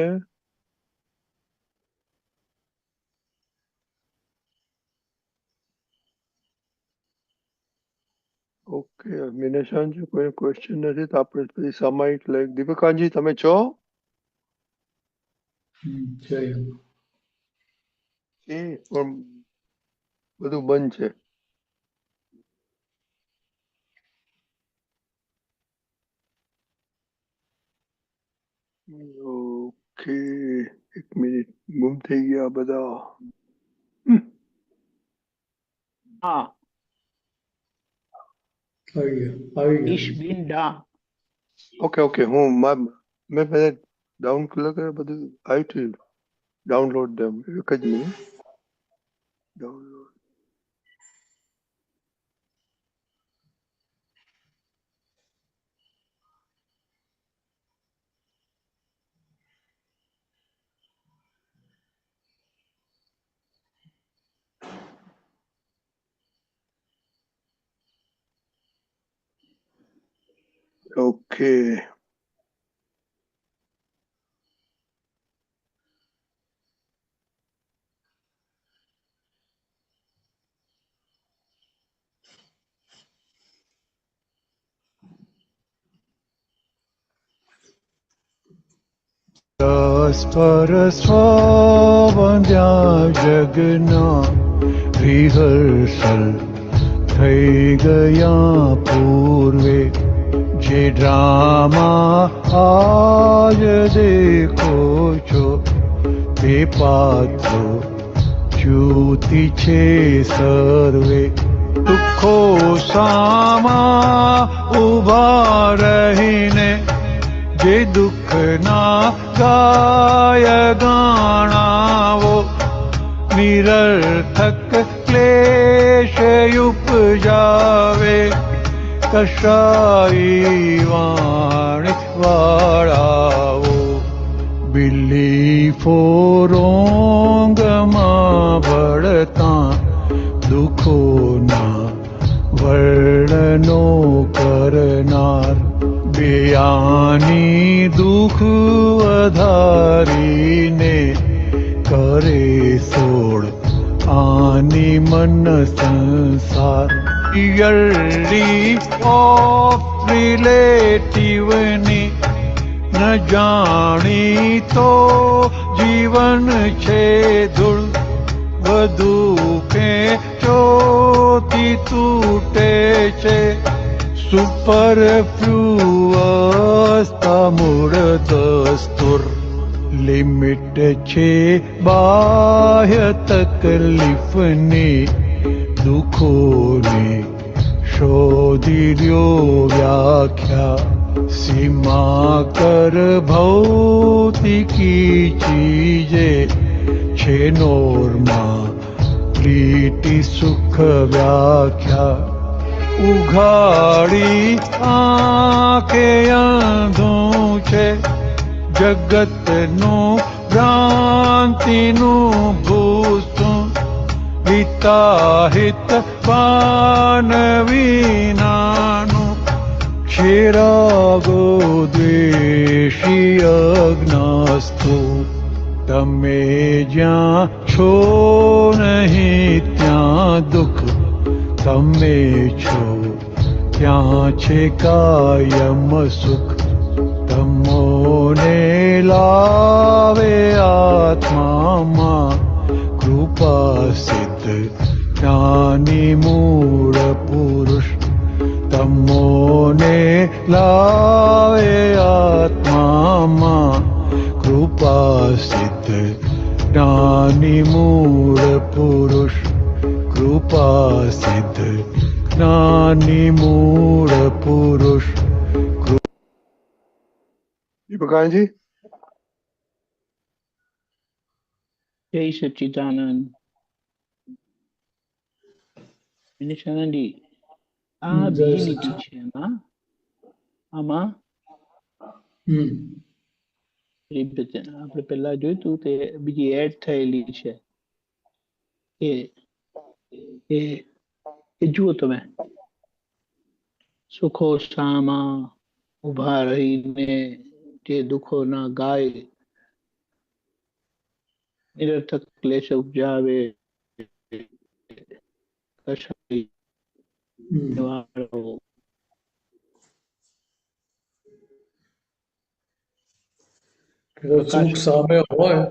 ઓકે, મિનેશાનજી કોઈ ક્વેશ્ચન નથી તો આપણે પછી સામાયિક લઈ. દીપિકાજી તમે છો? એ પણ બધું બંધ છે. ઓકે, એક મિનિટ, ગુમ થઈ ગયા બધા. હા, ઓકે ઓકે, હું મેં બધા ડાઉન કર્યા બધું. આઈ ટુ ડાઉનલોડ ધેમ. એક જ મિનિટ. Download Okay. પરસ્પર સ્વબંધ્યા જગના રિહર્સલ થઈ ગયા પૂર્વે જે ડ્રામા આજ દેખો છો તે પાત્રો જ્યોતિ છે સર્વે દુઃખો સામા ઉભા રહીને જે દુઃખના ગાય ગાણાવો નિરર્થક ક્લેશ ઉપજાવે કશાઈ વાણી વાળાવો બિલીફો રોંગમાં ભળતા દુઃખોના વર્ણનો કરનાર બેયાની દુઃખ વધારીને કરે સોળ આની મન સંસાર યર્લી ઓફ રિલેટિવની ન જાણી તો જીવન છે ધૂળ વધુ ખેંચોથી તૂટે છે સુપરફ્લુઅસ મૂળ દસ્તુર લિમિટ છે બાહ્ય તકલીફની દુઃખોની શોધી લ્યો વ્યાખ્યા સીમા કર ભૌતિકી ચીજે છે નોર્મા પ્રીતિ સુખ વ્યાખ્યા ઉઘાડી આંખે અંધું છે જગતનું ભ્રાંતિનું ભૂસું હિતાહિત પાન વિનાનું ક્ષીરાગો દ્વેષી અજ્ઞાસ્તુ તમે જ્યાં છો નહીં ત્યાં દુઃખ તમે છો ત્યાં છે કાયમ સુખ તમોને લાવે આત્મામાં કૃપા સિદ્ધ જ્ઞાની મૂળ પુરુષ તમોને લાવે આત્મામાં કૃપા સિદ્ધ જ્ઞાની મૂળ પુરુષ કૃપા સિદ્ધ જ્ઞાની મૂળ પુરુષ દીપકાનજી જય સચ્ચિદાનંદ. નિશાનંદી આ જય બે લીટી સચ્ચિદાનંદ. છે આમાં આપણે પહેલા જોયું તું તે બીજી એડ થયેલી છે એ એ એ જુઓ તમે સુખો સામા ઉભા રહીને જે દુઃખો ના ગાય નિરર્થક ક્લેશ ઉપજાવે કશાય નિવારો સુખ સામે હોય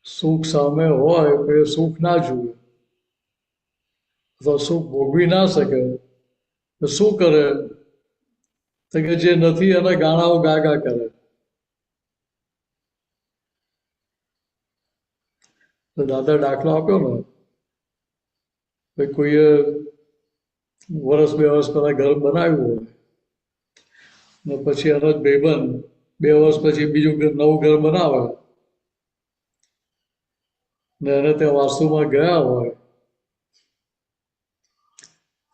સુખ સામે હોય તો એ સુખ ના જુએ અથવા સુખ ભોગવી ના શકે તો શું કરે તો કે જે નથી એના ગાણાઓ ગાગા કરે. તો દાદા દાખલો આપ્યો ને કે કોઈએ વર્ષ બે વર્ષ પહેલા ઘર બનાવ્યું હોય ને પછી એનો જ ભાઈબંધ 2 વર્ષ પછી બીજું નવું ઘર બનાવે ને એને ત્યાં વાસ્તુમાં ગયા હોય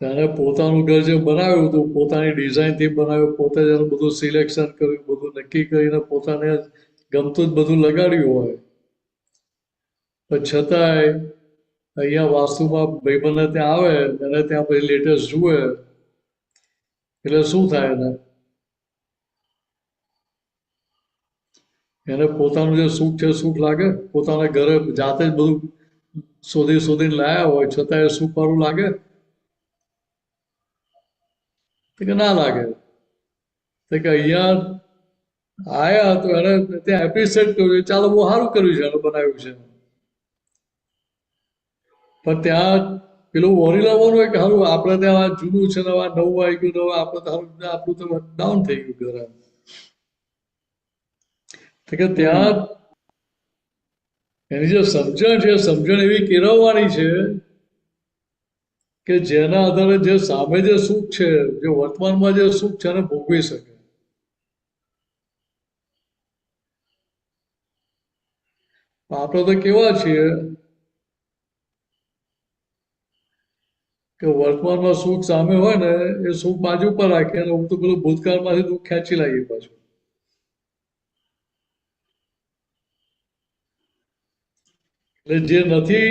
એને પોતાનું ઘર જે બનાવ્યું હતું પોતાની ડિઝાઇનથી બનાવ્યું પોતે જ એનું બધું સિલેક્શન કર્યું બધું નક્કી કરીને પોતાને ગમતું જ બધું લગાડ્યું હોય પણ છતાંય અહીંયા વાસ્તુમાં ભાઈબંધને ત્યાં આવે એને ત્યાં પછી લેટેસ્ટ જુએ એટલે શું થાય એને પોતાનું જે સુખ છે સુખ લાગે, પોતાના ઘરે જાતે જ બધું શોધીને લાયા હોય છતાં એ સુખ વાળું લાગે કે ના લાગે? તો કે અહીંયા આયા તો એને ત્યાં એપ્રિશિએટ કર્યું, ચાલો બહુ સારું કર્યું છે એને બનાવ્યું છે, પણ ત્યાં પેલું વોરી લાવવાનું હોય કે સારું આપણે ત્યાં જૂનું છે ને નવું આવી ગયું, આપણે આપણું તો ડાઉન થઈ ગયું ઘર. કે ત્યાં એની જે સમજણ છે સમજણ એવી કેળવવાની છે કે જેના આધારે જે સામે જે સુખ છે, જે વર્તમાનમાં જે સુખ છે એને ભોગવી શકે. આપણે તો કેવા છીએ કે વર્તમાનમાં સુખ સામે હોય ને એ સુખ બાજુ પર રાખે અને હું તો પેલું ભૂતકાળમાંથી દુઃખ ખેંચી લાગી પાછું. એટલે જે નથી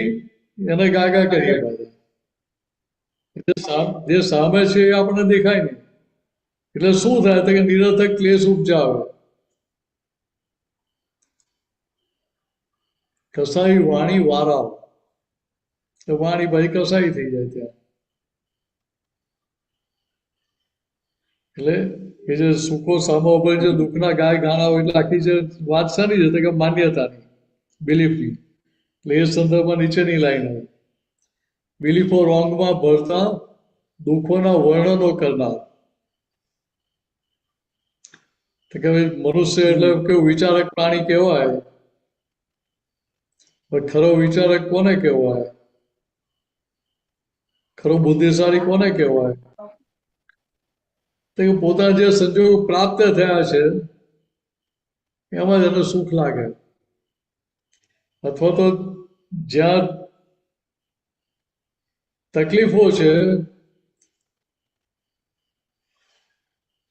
એને ગાગા કરીએ પાછા, જે સામે છે એ આપણને દેખાય નહીં. એટલે શું થાય કે નિરર્થક ક્લેશ ઉપજાવે. કસાઈ વાણી વારાવ, તો વાણી ભાઈ કસાઈ થઈ જાય ત્યાં. એટલે એ જે સુખો સામો ઉપર જે દુઃખના ગાય ગાણા હોય એટલે આખી જે વાત શાની છે કે માન્યતાની, બિલીફની. એટલે એ સંદર્ભમાં નીચેની લાઈન હોય, બિલીફો રોંગમાં ભરતા દુઃખોના વર્ણનો કરનાર. તો કે મનુષ્ય એટલે કેવું વિચારક પ્રાણી કહેવાય, પણ ખરો વિચારક કોને કહેવાય? ખરો બુદ્ધિશાળી કોને કહેવાય? તો પોતાના જે સંજોગો પ્રાપ્ત થયા છે એમાં જ એને સુખ લાગે, અથવા તો જ્યાં તકલીફો છે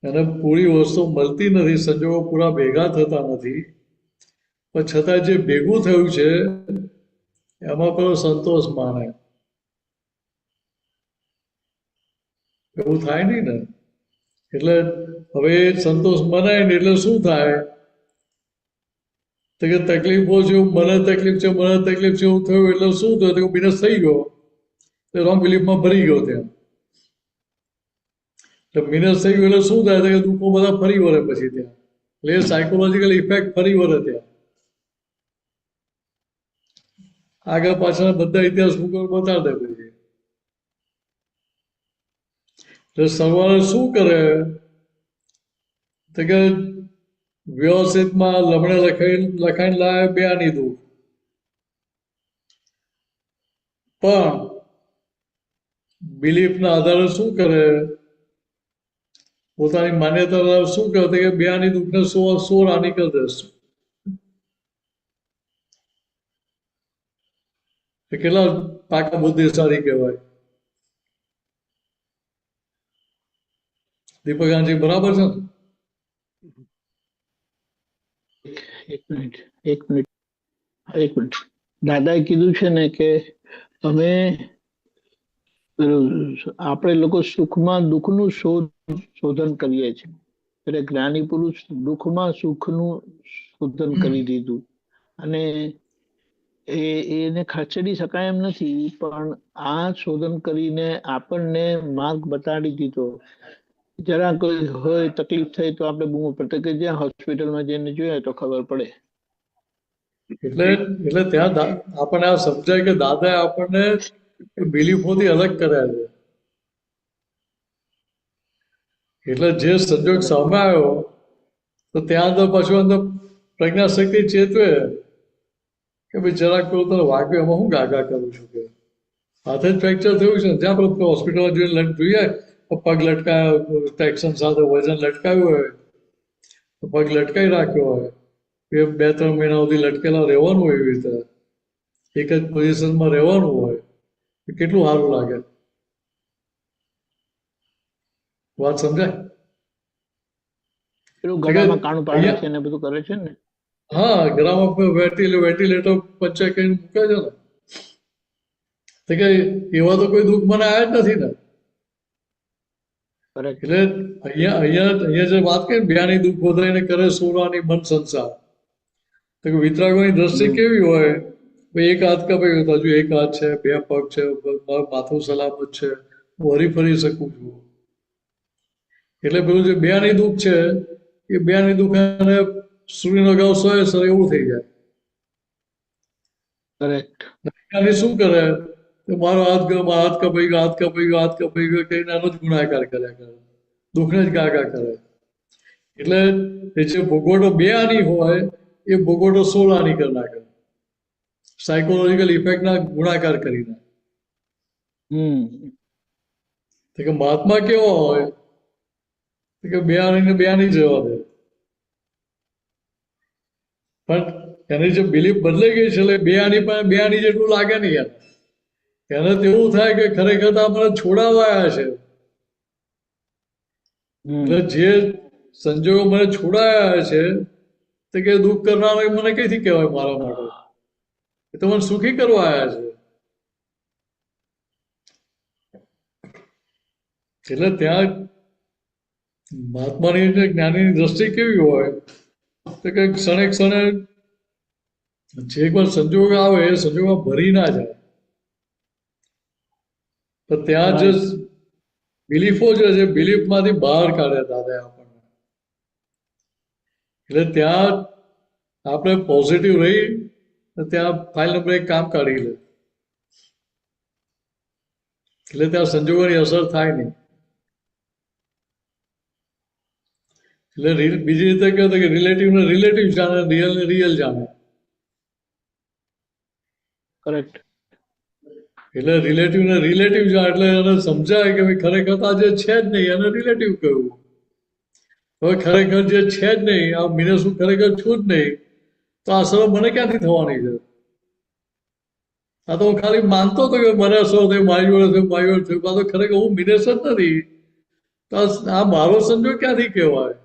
એને પૂરી વસ્તુ મળતી નથી, સંજોગો પૂરા ભેગા થતા નથી, પણ છતાં જે ભેગું થયું છે એમાં પેલો સંતોષ માને. એવું થાય નહીં ને. એટલે હવે સંતોષ મનાય ને એટલે શું થાય તો કે તકલીફો છે, મને તકલીફ છે એવું થયું એટલે શું થયું તો બિનસ થઈ ગયો, રોંગ બિલીફમાં ભરી ગયો ત્યાં. એટલે મિનસ થઈ ગયું એટલે શું થાય કે દુઃખો બધા ફરી વળે પછી ત્યાં. એટલે સાયકોલોજીકલ ઇફેક્ટ ફરી વળે ત્યાં. આગળ પાછળ બધા ઇતિહાસ બતાવી દે પછી. એટલે સવારે શું કરે તો કે વ્યવસ્થિતમાં લમણે લખાઈને લાવે બ્યાની દુઃખ, પણ બિલીફના આધારે શું કરે, પોતાની માન્યતા શું કરે કે બ્યાની દુઃખને 16 આની કરી દેશે. કેટલા પાકા બુદ્ધિશાળી કહેવાય. દીપકાંતજી બરાબર છે ને? એક મિનિટ દાદાએ કીધું છે ને કે અમે આપણે લોકો સુખમાં દુઃખનું શોધન કરીએ છીએ, એટલે જ્ઞાની પુરુષ દુઃખમાં સુખનું શોધન કરી દીધું અને એને ખસેડી શકાય એમ નથી, પણ આ શોધન કરીને આપણને માર્ગ બતાડી દીધો. જરા કોઈ હોય તકલીફ થઈ તો આપણે બૂમો પડે કે જ્યાં હોસ્પિટલમાં જઈને જોઈએ તો ખબર પડે. એટલે ત્યાં આપણને આ સમજાય કે દાદાએ આપણને બિલીફોથી અલગ કર્યા છે. એટલે જે સંજોગ સામે આવ્યો તો ત્યાં અંદર પાછું અંદર પ્રજ્ઞાશક્તિ ચેતવે કે ભાઈ જરાક પેલું તને વાગ્યું એમાં હું ગાગા કરું છું કે હાથે જ ફ્રેક્ચર થયું છે. જ્યાં પેલું હોસ્પિટલમાં જોઈને જોઈએ પગ લટકાયો, ટ્રેક્શન સાથે વજન લટકાવ્યું હોય તો પગ લટકાઈ રાખ્યો હોય, 2-3 મહિના સુધી લટકેલા રહેવાનું હોય, એવી રીતે એક જ પોઝિશનમાં રહેવાનું હોય, કેટલું સારું લાગે. વાત સમજાય? પેલું ગળામાં કાણું પાડે છે ને બધું કરે છે ને. હા, ગળામાં વેન્ટિલેટર પંચે કઈ મૂકે છે ને. તો કે એવા તો કોઈ દુઃખ મને આવ્યા જ નથી ને. કરેક્ટ. એટલે અહીંયા જે વાત કરી બ્યાની દુઃખ વધારીને કરે સોરાની મન સંસાર, તો કે વિતરાગોની દ્રષ્ટિ કેવી હોય, ભાઈ એક હાથ કપાયો તો હજુ એક હાથ છે, બે પગ છે, મારું માથું સલામત છે, હું હરી ફરી શકું છું. એટલે પેલું જે બ્યાની દુઃખ છે એ બ્યાની દુઃખ એને સૂર્યનો ઘાવ સોય સર એવું થઈ જાય. કરેક્ટ. જ્ઞાની શું કરે, કે મારો હાથ કપાઈ ગયો, હાથ કપાઈ ગયો, હાથ કપાઈ ગયો કહીને એનો જ ગુણાકાર કર્યા કરે, દુઃખને જ ગાગા કરે. એટલે એ જે ભોગવટો બે આની હોય એ ભોગવટો 16 આની કરી નાખે, સાયકોલોજીકલ ઇફેક્ટના ગુણાકાર કરી નાખે. તો કે મહાત્મા કેવો હોય, તો કે બે આની જવા દે, પણ એની જે બિલીફ બદલાઈ ગઈ છે એટલે બે આની જેટલું લાગે નહીં યાર. એને તો એવું થાય કે ખરેખર તો આપણે છોડાવાયા છે, એટલે જે સંજોગો મને છોડાયા છે તો કે દુઃખ કરનારો મને કઈથી કહેવાય મારા માટે, એ તો મને સુખી કરવા આવ્યા છે. એટલે ત્યાં મહાત્માની જ્ઞાનીની દ્રષ્ટિ કેવી હોય તો કે ક્ષણે ક્ષણે જે એકવાર સંજોગ આવે એ સંજોગમાં ભરી ના જાય, તો ત્યાં જે બિલીફો છે બિલીફમાંથી બહાર કાઢે દાદા આપણને. એટલે ત્યાં આપણે પોઝિટિવ રહી ત્યાં ફાઇલ નંબર 1 કામ કાઢી લે, એટલે ત્યાં સંજોગોની અસર થાય નહીં. એટલે બીજી રીતે કહ્યું કે રિલેટિવને રિલેટિવ જાણે, રિયલને રિયલ જાણે. કરેક્ટ. એટલે રિલેટિવને રિલેટિવ જાણે એટલે એને સમજાય કે ભાઈ ખરેખર આ જે છે જ નહીં એને રિલેટિવ કહ્યું. હવે ખરેખર જે છે જ નહીં, આ મીને શું ખરેખર છું જ નહીં, તો આ અસર મને ક્યાંથી થવાની છે? આ તો હું ખાલી માનતો હતો કે મને અસર થયું, મારી જોડે થયું, મારી જોડે થયું, આ તો ખરેખર હું મિનેશ જ નથી, તો આ મારો સંજોગ ક્યાંથી કહેવાય?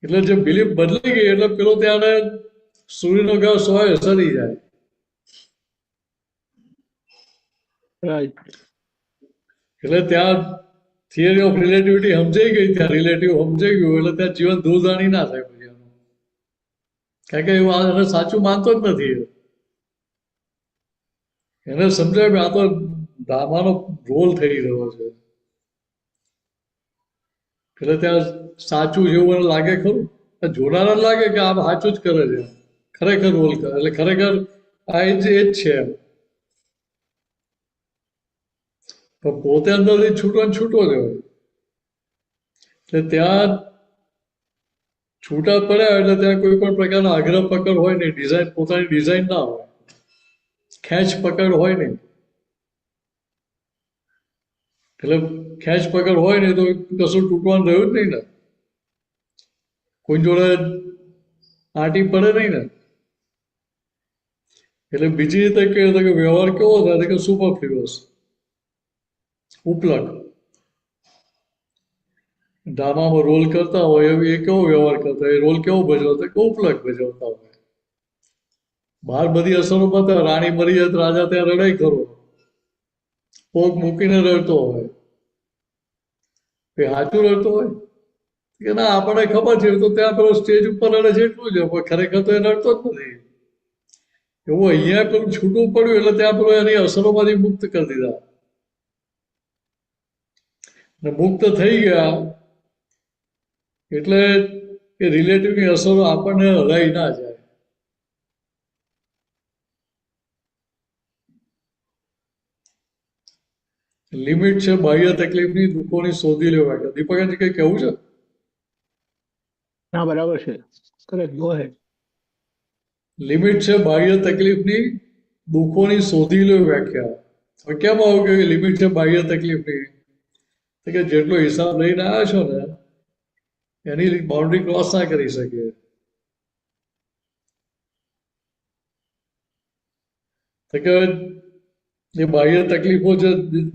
એટલે જે બિલીફ બદલાઈ ગઈ એટલે પેલો ત્યાં સૂર્યનો ઘાવ સોય સરી જાય. રાઈટ. એટલે ત્યાં થિયરી ઓફ રિલેટિવિટી સમજાઈ ગઈ, ત્યાં રિલેટિવ સમજાઈ ગયું એટલે ત્યાં જીવન દૂરદાણી ના થાય પછી એનું, કારણ કે એને સાચું માનતો જ નથી. એને સમજાય કે આ તો ડ્રામાનો રોલ થઈ રહ્યો છે. એટલે ત્યાં સાચું જેવું એને લાગે ખરું, જોનારા લાગે કે આ સાચું જ કરે છે, ખરેખર રોલ કરે, એટલે ખરેખર આ એ જ છે. પણ પોતે અંદરથી છૂટો જ હોય. એટલે ત્યાં છૂટા પડ્યા એટલે ત્યાં કોઈ પણ પ્રકારનો આગ્રહ પકડ હોય નહીં, ડિઝાઇન પોતાની ડિઝાઇન ના હોય, ખેંચ પકડ હોય નહીં. એટલે ખેંચ પકડ હોય નહીં તો કશું તૂટવાનું રહ્યું જ નહીં ને, કોઈ જોડે આંટી પડે નહીં ને. એટલે બીજી રીતે કહ્યું કે વ્યવહાર કેવો થાય કે સુપરફ્લુઅસ, ઉપલક. ડ્રામામાં રોલ કરતા હોય એ કેવો વ્યવહાર કરતા હોય, રોલ કેવો ભજવતા કે ઉપલક ભજવતા હોય. બહાર બધી અસરો બતાવે, રાણી મરી જાય તો રાજા ત્યાં રડાઈ કરો, પોગ મૂકીને રડતો હોય, એ સાચું રડતો હોય કે ના આપણને ખબર છે તો ત્યાં પેલો સ્ટેજ ઉપર રડે છે એટલું જ, પણ ખરેખર તો એ રડતો જ નથી. એવું અહીંયા પેલું છૂટું પડ્યું એટલે ત્યાં પેલો એની અસરોમાંથી મુક્ત કરી દીધા, અને મુક્ત થઈ ગયા એટલે એ રિલેટિવની અસરો આપણને હલાઈ ના જાય. લિમિટ છે બાહ્ય તકલીફની, દુઃખોની શોધી લેવા. દીપકજી કઈ કહેવું છે? ના, બરાબર છે. કરેક્ટ. ગો હેડ. લિમિટ છે બાહ્ય તકલીફની, દુઃખોની શોધી લો વ્યાખ્યા. હવે કેમ આવું કે લિમિટ છે બાહ્ય તકલીફની? કે જેટલો હિસાબ લઈને આવ્યા છો ને એની બાઉન્ડ્રી ક્રોસ ના કરી શકે. તો કે જે બાહ્ય તકલીફો જે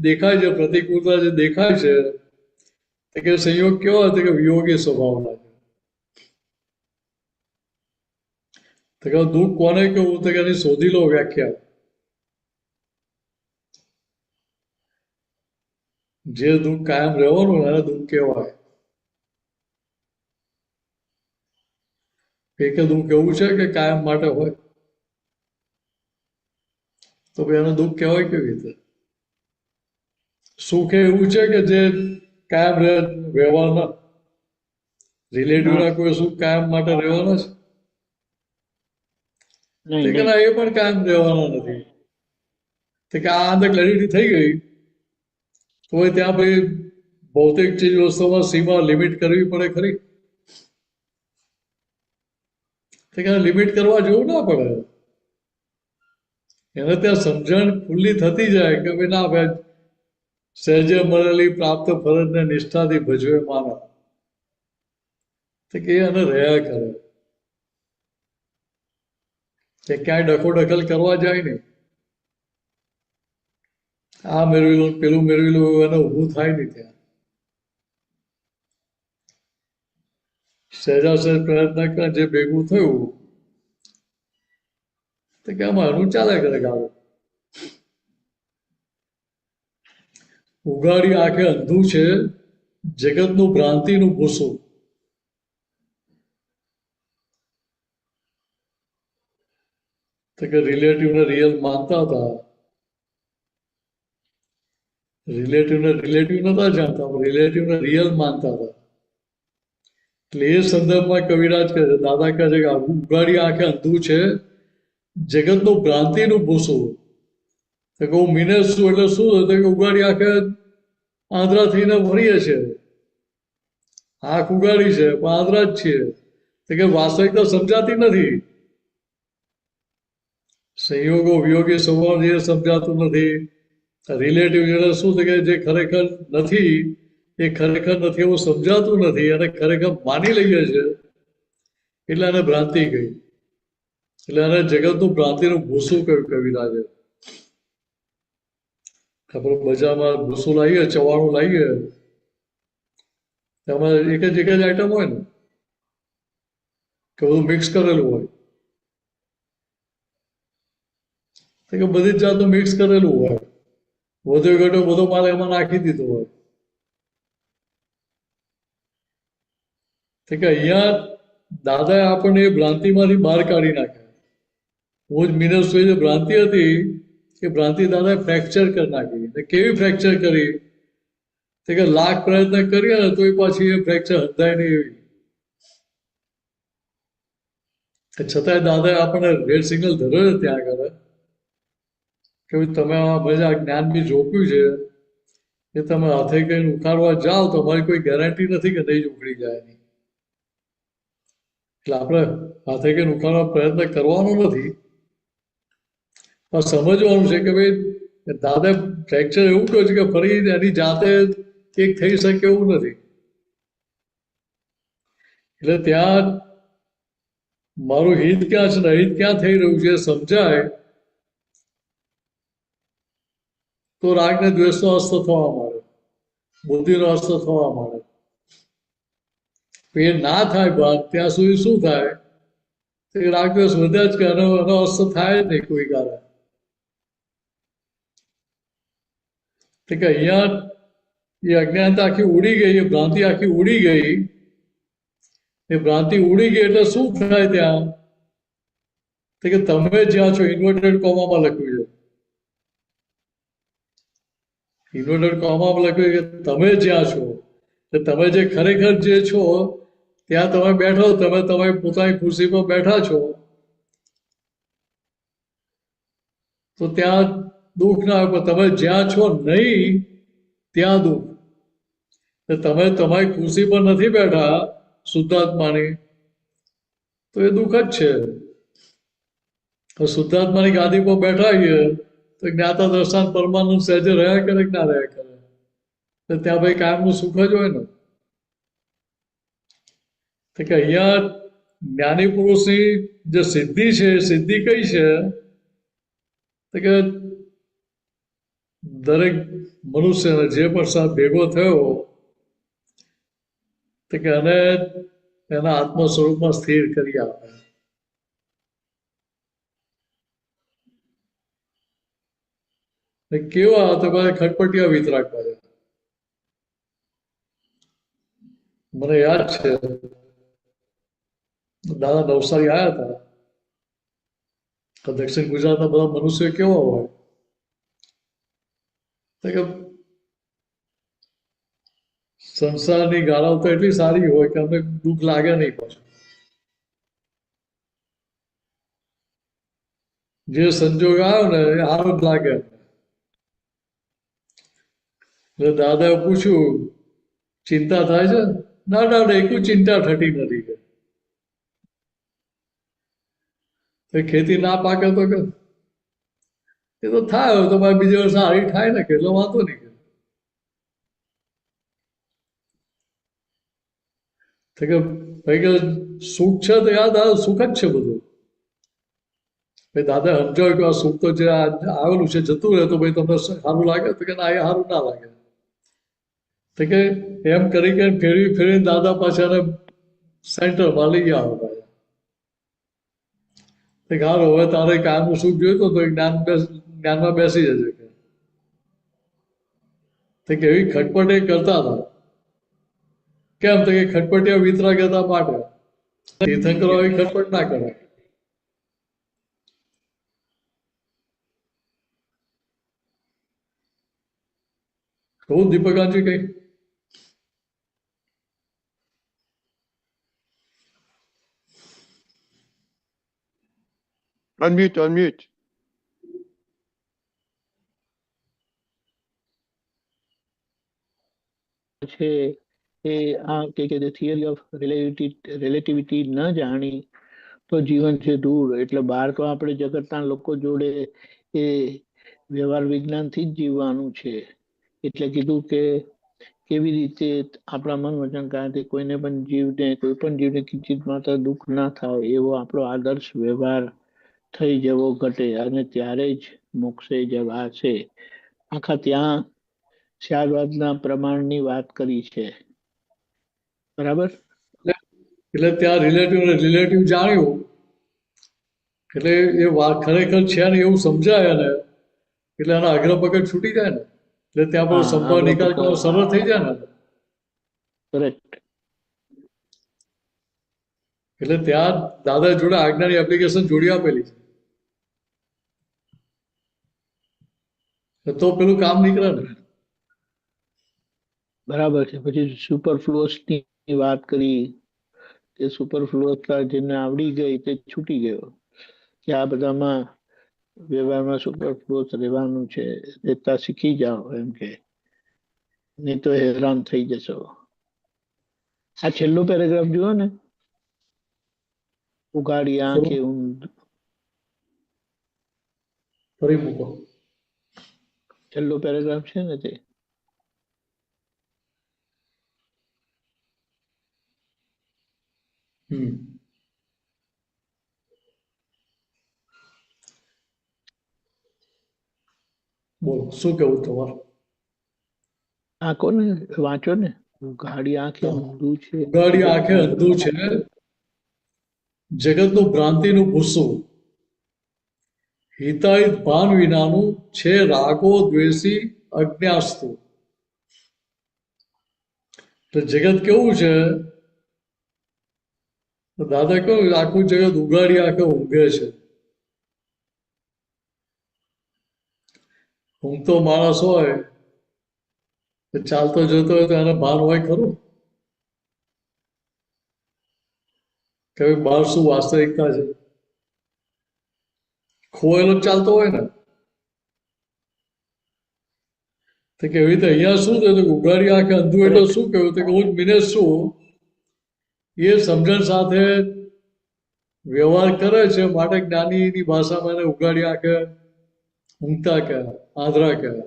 દેખાય છે, પ્રતિકૂળતા જે દેખાય છે, તો કે સંયોગ કેવો હતો કે વિયોગી સ્વભાવના છે. તો કે દુઃખ કોને કેવું, તો કે એની શોધી લો વ્યાખ્યા. જે દુઃખ કાયમ રહેવાનું ને એને દુઃખ કહેવાય. કે દુઃખ એવું છે કે કાયમ માટે હોય, તો ભાઈ એને દુઃખ કહેવાય કેવી રીતે? સુખ એવું છે કે જે કાયમ રહેવાના, રિલેટિવના કોઈ સુખ કાયમ માટે રહેવાના છે? નહીં તે કે ના, એ પણ કાયમ રહેવાના નથી. તે કે આ અંદર ક્લેરિટી થઈ ગઈ તો ત્યાં ભાઈ ભૌતિક ચીજ વસ્તુમાં સીમા લિમિટ કરવી પડે ખરી? તે કે લિમિટ કરવા જેવું ના પડે. એને ત્યાં સમજણ ખુલ્લી થતી જાય કે ભાઈ ના ભાઈ, સહેજે મળેલી પ્રાપ્ત ફરજને નિષ્ઠાથી ભજવે માનવ, કે એને રહ્યા કરે, કે ક્યાંય ડખો કરવા જાય નહીં. આ મેળવી લો પેલું મેળવી લો એને ઊભું થાય નહીં. ત્યાં સહેજાસહેજ પ્રયત્ન કરે, જે ભેગું થયું તો કે આમાં એનું ચાલ્યા કરે ગાળો. ઉઘાડી આંખે અંધું છે જગતનું ભ્રાંતિનું ભૂસું. તો કે રિલેટિવને રિયલ માનતા હતા, રિલેટિવ નતા જાણતા, રિલેટિવને રિયલ માનતા હતા. એટલે એ સંદર્ભમાં કવિરાજ કહે છે, દાદા કહે છે કે ઉઘાડી આંખે અંધું છે જગતનું ભ્રાંતિનું ભૂસું. તો કે હું મિનેશ છું એટલે શું થયું કે ઉઘાડી આંખે આંધળા થઈને ફરીએ છીએ. આંખ ઉગાડી છે પણ આંધળા જ છીએ. તો કે વાસ્તવિકતા સમજાતી નથી. સંયોગો વિયોગી સંવાદ એ સમજાતું નથી. રિલેટિવ એટલે શું છે કે જે ખરેખર નથી એ ખરેખર નથી એવું સમજાતું નથી, અને ખરેખર માની લઈએ છે એટલે એને ભ્રાંતિ કહી. એટલે એને જગતનું ભ્રાંતિનું ભૂસું કહ્યું કવિરાજે. આપણે બજારમાં ભૂસું લાવીએ, ચવાણું લાવીએ, એમાં એક જ આઈટમ હોય ને, કે બધું મિક્સ કરેલું હોય. કે બધી જ જાતનું મિક્સ કરેલું હોય, વધુ ઘટો બધો માલ એમાં નાખી દીધો હોય. કે અહીંયા દાદાએ આપણને એ ભ્રાંતિમાંથી બહાર કાઢી નાખ્યા. હું જ મિનસ જે ભ્રાંતિ હતી એ ભ્રાંતિ દાદાએ ફ્રેક્ચર કરી નાખી. કેવી ફ્રેક્ચર કરી? કે લાખ પ્રયત્ન કરીએ ને તો એ પાછી એ ફ્રેક્ચર હદાય નહીં એવી. છતાંય દાદાએ આપણને રેડ સિગ્નલ ધર્યો છે ત્યાં આગળ કે તમે આ જ્ઞાન બી જોપ્યું છે એ તમે હાથે કઈ ઉખાડવા જાઓ તો અમારી કોઈ ગેરંટી નથી કે નહીં જ ઉખડી જાય નહીં. એટલે આપણે હાથે કઈ ઉખાડવા પ્રયત્ન કરવાનો નથી, પણ સમજવાનું છે કે ભાઈ દાદા ફ્રેક્ચર એવું કહ્યું છે કે ફરી એની જાતે એક થઈ શકે એવું નથી. એટલે ત્યાં મારું હિત ક્યાં છે ને હિત ક્યાં થઈ રહ્યું છે સમજાય તો રાગ ને દ્વેષનો અસ્ત થવા માંડે, બુદ્ધિનો અસ્ત થવા માંડે. એ ના થાય બાદ ત્યાં સુધી શું થાય? રાગ દ્વેષ વધ્યા જ કે એનો અસ્ત થાય જ નહીં કોઈ કારણે. કે અહીંયા એ અજ્ઞાનતા આખી ઉડી ગઈ, એ ભ્રાંતિ આખી ઉડી ગઈ. એ ભ્રાંતિ ઉડી ગઈ એટલે શું થાય ત્યાં? કે તમે જ્યાં છો, ઇન્વર્ટેડ કોમામાં લખ્યું છે, ઇન્વર્ટેડ કોમામાં લખ્યું કે તમે જ્યાં છો, તમે જે ખરેખર જે છો ત્યાં તમે બેઠો, તમે તમારી પોતાની ખુરશી પર બેઠા છો, તો ત્યાં દુઃખ ના આવે. તમે જ્યાં છો નહીં ત્યાં દુઃખ. તમે તમારી ખુરશી પર નથી બેઠા શુદ્ધાત્માની, તો એ દુઃખ જ છે. શુદ્ધાત્માની ગાદી પર બેઠા છીએ તો જ્ઞાતા દ્રષ્ટાંત પરમાનંદ સહેજે રહ્યા કરે કે ના રહ્યા કરે, તો ત્યાં ભાઈ કાયમનું સુખ જ હોય ને. કે અહીંયા જ્ઞાની પુરુષની જે સિદ્ધિ છે, સિદ્ધિ કઈ છે? કે દરેક મનુષ્યને જે પણ સાથ ભેગો થયો કે એને એના આત્મ સ્વરૂપમાં સ્થિર કરી આપે. કેવા તો ખટપટિયા વિતરાગ કરે. મને યાદ છે દાદા નવસારી આવ્યા હતા તો દક્ષિણ ગુજરાતના બધા મનુષ્યો કેવા હોય તો કે સંસારની ગાળાઓ તો એટલી સારી હોય કે અમને દુઃખ લાગે નહીં પાછું. જે સંજોગ આવ્યો ને એ સારું જ લાગે. એટલે દાદાએ પૂછ્યું ચિંતા થાય છે? ના ના ના, એકું ચિંતા થતી નથી કે ખેતી ના પાકે તો કે એ તો થાય તો ભાઈ બીજે વર્ષે સારી થાય ને કે એટલે વાંધો નહીં કે ભાઈ કે સુખ છે તો યાદ આવે સુખ જ છે બધું. ભાઈ દાદા સમજાવ્યું કે આ સુખ તો જે આવેલું છે જતું રહે તો ભાઈ તમને સારું લાગે તો કે ના એ સારું ના લાગે. તો કે એમ કરી કે ફેરવી ફેરવીને દાદા પાછા સેન્ટરમાં લઈ આવો ભાઈ. સારું હવે તારે કાયમનું સુખ જોઈતું તો જ્ઞાનમાં બેસી જશે કે એવી ખટપટ એ કરતા હતા. કેમ તો કે ખટપટિયા વિતરાગતા માટે તીર્થંકરો એવી ખટપટ ના કરે. કહું દીપકાજી કઈ Unmute, unmute. છે એ આ કે થિયરી ઓફ રિલેટિવિટી ન જાણી તો જીવન છે દૂર. એટલે બહાર તો આપણે જગતના લોકો જોડે એ વ્યવહાર વિજ્ઞાનથી જ જીવવાનું છે. એટલે કીધું કે કેવી રીતે આપણા મન વચન કાયાથી કોઈને પણ જીવને કોઈ પણ જીવને કિંચિત માત્ર દુઃખ ના થાય એવો આપણો આદર્શ વ્યવહાર થઈ જવો ઘટે અને ત્યારે જ મોક્ષે જવાશે. આખા ત્યાં ખ્યાલવાદના પ્રમાણની વાત કરી છે. બરાબર. એટલે ત્યાં રિલેટિવ જાણ્યું એટલે એ વાત ખરેખર છે ને એવું સમજાય ને એટલે એના અગ્ર પકડ છૂટી જાય ને એટલે ત્યાં પર સંભાળ નિકાલ કરવો સરળ થઈ જાય ને. કરેક્ટ. એટલે ત્યાં દાદા જોડે આજ્ઞાની એપ્લિકેશન જોડી આપેલી છે તો પેલું કામ નીકળે ને. બરાબર છે. પછી સુપરફ્લુઅસ ની વાત કરી કે સુપરફ્લુઅસ જેને આવડી ગઈ તે છૂટી ગયો કે આ બધામાં વ્યવહારમાં સુપરફ્લુઅસ રહેવાનું છે. રહેતા શીખી જાઓ એમ કે નહીં તો હેરાન થઈ જશો. આ છેલ્લો પેરેગ્રાફ જુઓ ને. ઉગાડી આંખે ઊંઘ. ફરી મૂકો. છેલ્લો પેરેગ્રાફ છે ને તે. બોલો શું કેવું તમારું? આંખો ને વાંચો ને. ઉઘાડી આંખે ઊંધું છે. ઉઘાડી આંખે અંધું છે જગતનું ભ્રાંતિનું ભૂસું હિતાહિત ભાન વિનાનું છે રાગો દ્વેષી અજ્ઞાસ્તુ. તો જગત કેવું છે દાદા કહ્યું આખું જગત ઉઘાડી આંખે ઊંઘે છે. ઊંઘતો માણસ હોય ચાલતો જતો હોય તો એને ભાન હોય ખરું કે બહાર શું વાસ્તવિકતા છે. ખોયેલો ચાલતો હોય ને તો કે એવી રીતે અહીંયા શું થયું ઉઘાડી આંખે અંધું એટલે શું કહ્યું કે હું મિને શું એ સમજણ સાથે વ્યવહાર કરે છે માટે જ્ઞાનીની ભાષામાં એને ઉઘાડી આંખે ઊંઘતા કહેવાય આંધળા કહેવાય.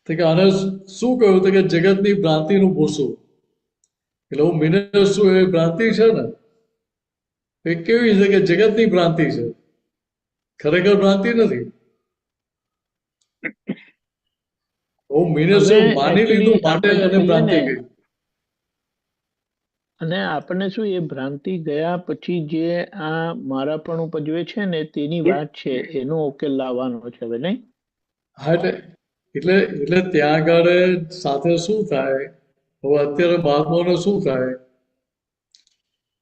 તો કે આને શું કહ્યું કે જગતની ભ્રાંતિનું ભૂસું. એટલે હું મિને શું એ ભ્રાંતિ છે ને એ કેવી છે કે જગતની ભ્રાંતિ છે ખરેખર ભ્રાંતિ નથી. હું મિને શું માની લીધું માટે એને ભ્રાંતિ કહી. અને આપણને શું એ ભ્રાંતિ ગયા પછી જે આ મારાપણું ઉપજવે છે ને તેની વાત છે એનો ઉકેલ લાવવાનો છે હવે નહીં. હા એટલે ત્યાં આગળ સાથે શું થાય હવે અત્યારે મહાત્માઓને શું થાય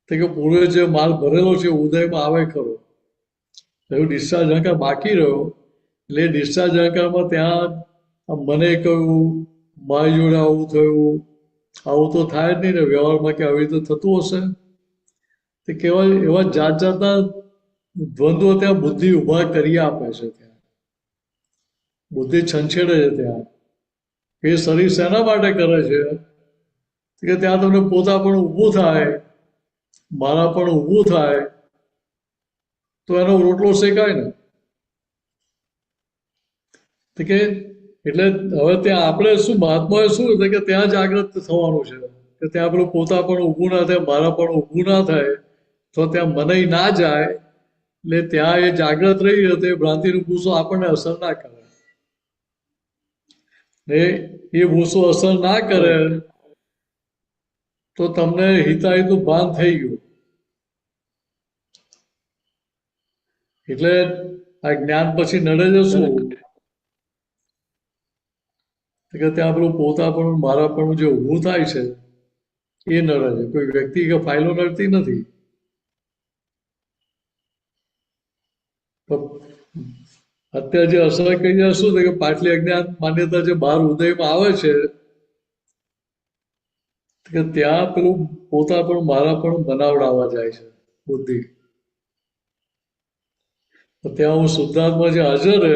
કે પૂર્વે જે માલ ભરેલો છે ઉદયમાં આવે ખરો, એવું ડિસ્ચાર્જ અહંકાર બાકી રહ્યો એટલે ડિસ્ચાર્જ અહંકારમાં ત્યાં મને કહ્યું મારી જોડે આવું થયું, આવું તો થાય જ નહીં ને વ્યવહારમાં કે આવી રીતે થતું હશે. તે કહેવાય એવા જાત જાતના દ્વંદ્વો ત્યાં બુદ્ધિ ઉભા કરી આપે છે. ત્યાં બુદ્ધિ છંછેડે છે. ત્યાં એ શરીર શેના માટે કરે છે કે ત્યાં તમને પોતા પણ ઊભું થાય, મારા પણ ઊભું થાય તો એનો રોટલો શેકાય ને. કે એટલે હવે ત્યાં આપણે શું મહાત્માએ શું કે ત્યાં જાગૃત થવાનું છે કે ત્યાં પેલું પોતા પણ ઊભું ના થાય, મારા પણ ઊભું ના થાય, તો ત્યાં મને ના જાય. એટલે ત્યાં એ જાગૃત રહી તો એ ભ્રાંતિનું ભૂસો આપણને અસર ના કરે. ને એ ભૂસો અસર ના કરે તો તમને હિતાહિતનું ભાન થઈ ગયું. એટલે આ જ્ઞાન પછી નડે છે શું કે ત્યાં પેલું પોતા પણ મારા પણ જે ઊભું થાય છે એ નડે છે. કોઈ વ્યક્તિ કે ફાઇલો નડતી નથી. અત્યારે જે અસર કહી જાય શું છે કે પાટલી અજ્ઞાન માન્યતા જે બહાર ઉદયમાં આવે છે કે ત્યાં પેલું પોતા પણ મારા પણ બનાવડાવવા જાય છે બુદ્ધિ. ત્યાં હું શુદ્ધાત્મા જે હાજર રહે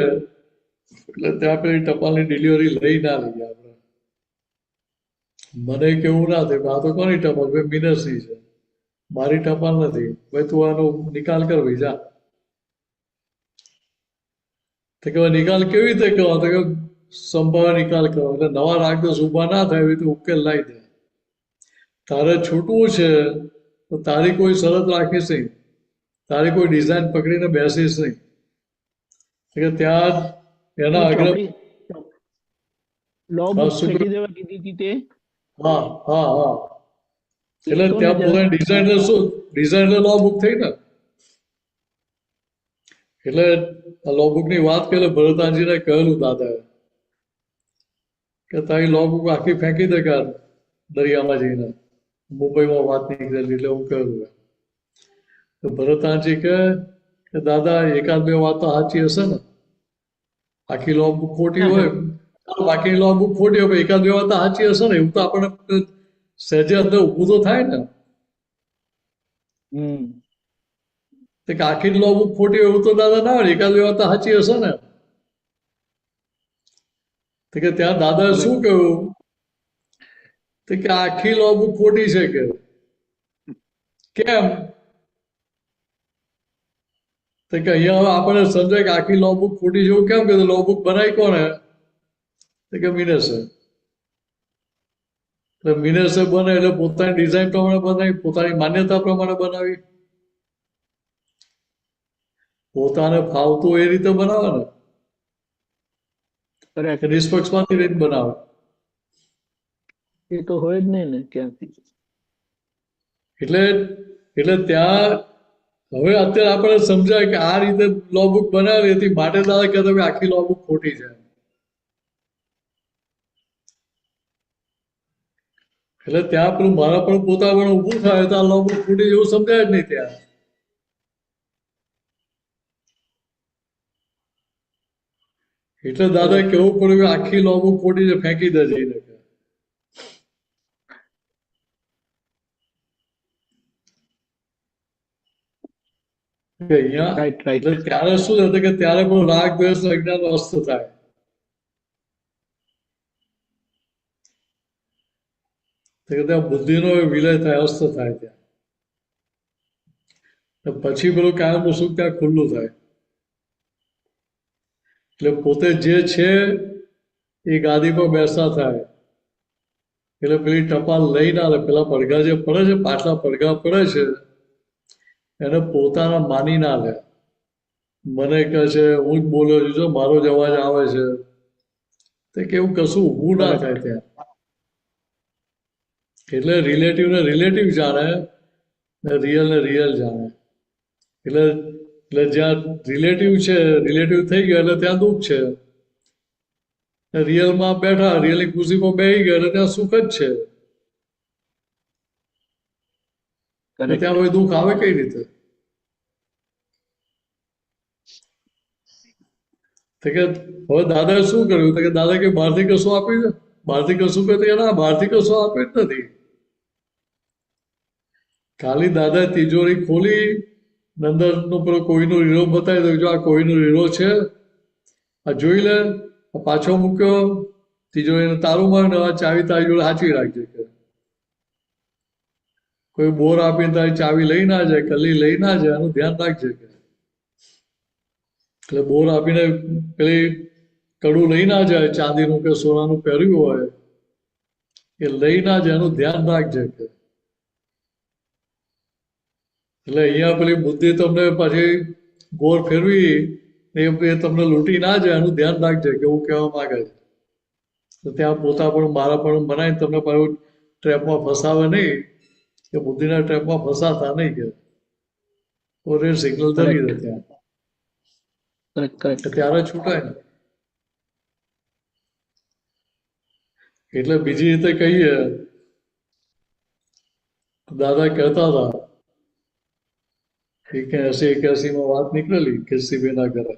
એટલે ત્યાં પેલી ટપાલની ડિલિવરી લઈ ના લઈએ આપણે. મને કેવું ના થાય આ તો કોની ટપાલ ભાઈ મિનસની છે, મારી ટપાલ નથી ભાઈ, તું આનો નિકાલ કર ભાઈ જા. તો કે નિકાલ કેવી રીતે કરો તો કે સંભાવ નિકાલ કરો એટલે નવા રાગદોષ ઊભા ના થાય એવી રીતે ઉકેલ લાવી દે. તારે છૂટવું છે તો તારી કોઈ શરત રાખીશ નહીં, તારી કોઈ ડિઝાઇન પકડીને બેસીશ નહીં. કે ત્યાં એના અગ્ર હા હા હા એટલે ત્યાં પોતાની ડિઝાઇનર શું ડિઝાઇનર લો બુક થઈ ને. એટલે આ લો બુક ની વાત કરે ભરતાજીને કહેલું દાદાએ કે તારી લો બુક આખી ફેંકી દે કે દરિયામાં જઈને. મુંબઈમાં વાત નીકળેલી એટલે હું કહેલું. તો ભરતાજી કે દાદા એકાદ બે વાત તો સાચી હશે ને, આખી લો બુક ખોટી હોય બાકી લો બુક ખોટી હોય એકાદ બે વાત તો સાચી હશે ને, એવું તો આપણને સહેજે અંદર ઊભું તો થાય ને. કે આખી લો બુક ખોટી હોય એવું તો દાદા ના હોય, એકાદ બે વાત તો સાચી હશે ને. કે ત્યાં દાદાએ શું કહ્યું કે આખી લો બુક ખોટી છે કે કેમ તો કે અહીંયા હવે આપણે સમજાય કે આખી લો બુક ખોટી જેવું કેમ કે લો બુક બનાવી કોને કે મિનેસે. એટલે મિનેસે બને એટલે પોતાની ડિઝાઇન પ્રમાણે બનાવી, પોતાની માન્યતા પ્રમાણે બનાવી, પોતાને ફાવતું એ રીતે બનાવે ને, નિષ્પક્ષપાતી રીતે બનાવે. એ તો હોય જ નહીં ને ક્યાંથી. એટલે ત્યાં હવે અત્યારે આપણે સમજાય કે આ રીતે લો બુક બનાવેલી હતી માટે દાદા કહેતા કે આખી લો બુક ખોટી છે. એટલે ત્યાં પેલું મારા પણ પોતા પણ ઊભું થાય તો આ લો બુક ખોટી એવું સમજાય જ નહીં ત્યાં. એટલે દાદા કેવું પડ્યું કે આખી લો બુક ખોટી છે ફેંકી દે જઈને. અહીંયા ત્યારે શું થતું કે ત્યારે પણ રાગ દ્વેષ અજ્ઞાન અસ્ત થાય. ત્યાં બુદ્ધિનો વિલય થાય, અસ્ત થાય ત્યાં. પછી પેલું કાયમનું સુખ ત્યાં ખુલ્લું થાય. એટલે પોતે જે છે એ ગાદી પર બેસતા થાય. એટલે પેલી ટપાલ લઈ ના લે, પેલા પડઘા જે પડે છે પાછલા પડઘા પડે છે એને પોતાના માની ના લે. મને કહે છે હું જ બોલ્યો છું, જો મારો જ અવાજ આવે છે. તે કેવું કશું ઊભું ના થાય ત્યાં. એટલે રિલેટિવ ને રિલેટિવ જાણે ને રિયલ જાણે. એટલે જ્યાં રિલેટિવ છે રિલેટિવ થઈ ગયો એટલે ત્યાં દુઃખ છે. રિયલમાં બેઠા રિયલની ખુશીમાં બેસી ગયા એટલે ત્યાં સુખ જ છે. તો ત્યાં કોઈ દુઃખ આવે કઈ રીતે? તો કે હવે દાદાએ શું કર્યું? તો કે દાદા કે બહારથી કશું આપ્યું છે? બહારથી કશું કહે તો ના, બહારથી કશું આપ્યું જ નથી. ખાલી દાદા તિજોરી ખોલી, અંદરનો પેલો કોઈનો હીરો બતાવી દો, જો આ કોઈનો હીરો છે, આ જોઈ લે, આ પાછો મૂક્યો, તિજોરીને તારું માર્યું, આ ચાવી તારી જોડે સાચવી રાખજે. કે કોઈ બોર આપીને તારી ચાવી લઈ ના જાય, કલી લઈ ના જાય, આનું ધ્યાન રાખજે. કે એટલે બોર આપીને પેલી કડું લઈ ના જાય, ચાંદીનું કે સોનાનું પહેર્યું હોય એ લઈ ના જાય, એનું ધ્યાન રાખજે. કે એટલે અહીંયા પેલી બુદ્ધિ તમને પાછી બોર ફેરવી એ તમને લૂંટી ના જાય, એનું ધ્યાન રાખજે. કે એવું કહેવા માંગે છે. તો ત્યાં પોતા પણ મારા પણ બનાવીને તમને પાછું ટ્રેપમાં ફસાવે નહીં, કે બુદ્ધિના ટ્રેપમાં ફસાતા નહીં. કે રેડ સિગ્નલ ધરી દે ત્યાં, ત્યારે છૂટાય ને. એટલે બીજી રીતે કહીએ, દાદા કહેતા હતા 81 માં વાત નીકળેલી કીર્તિભાઈના ઘરે,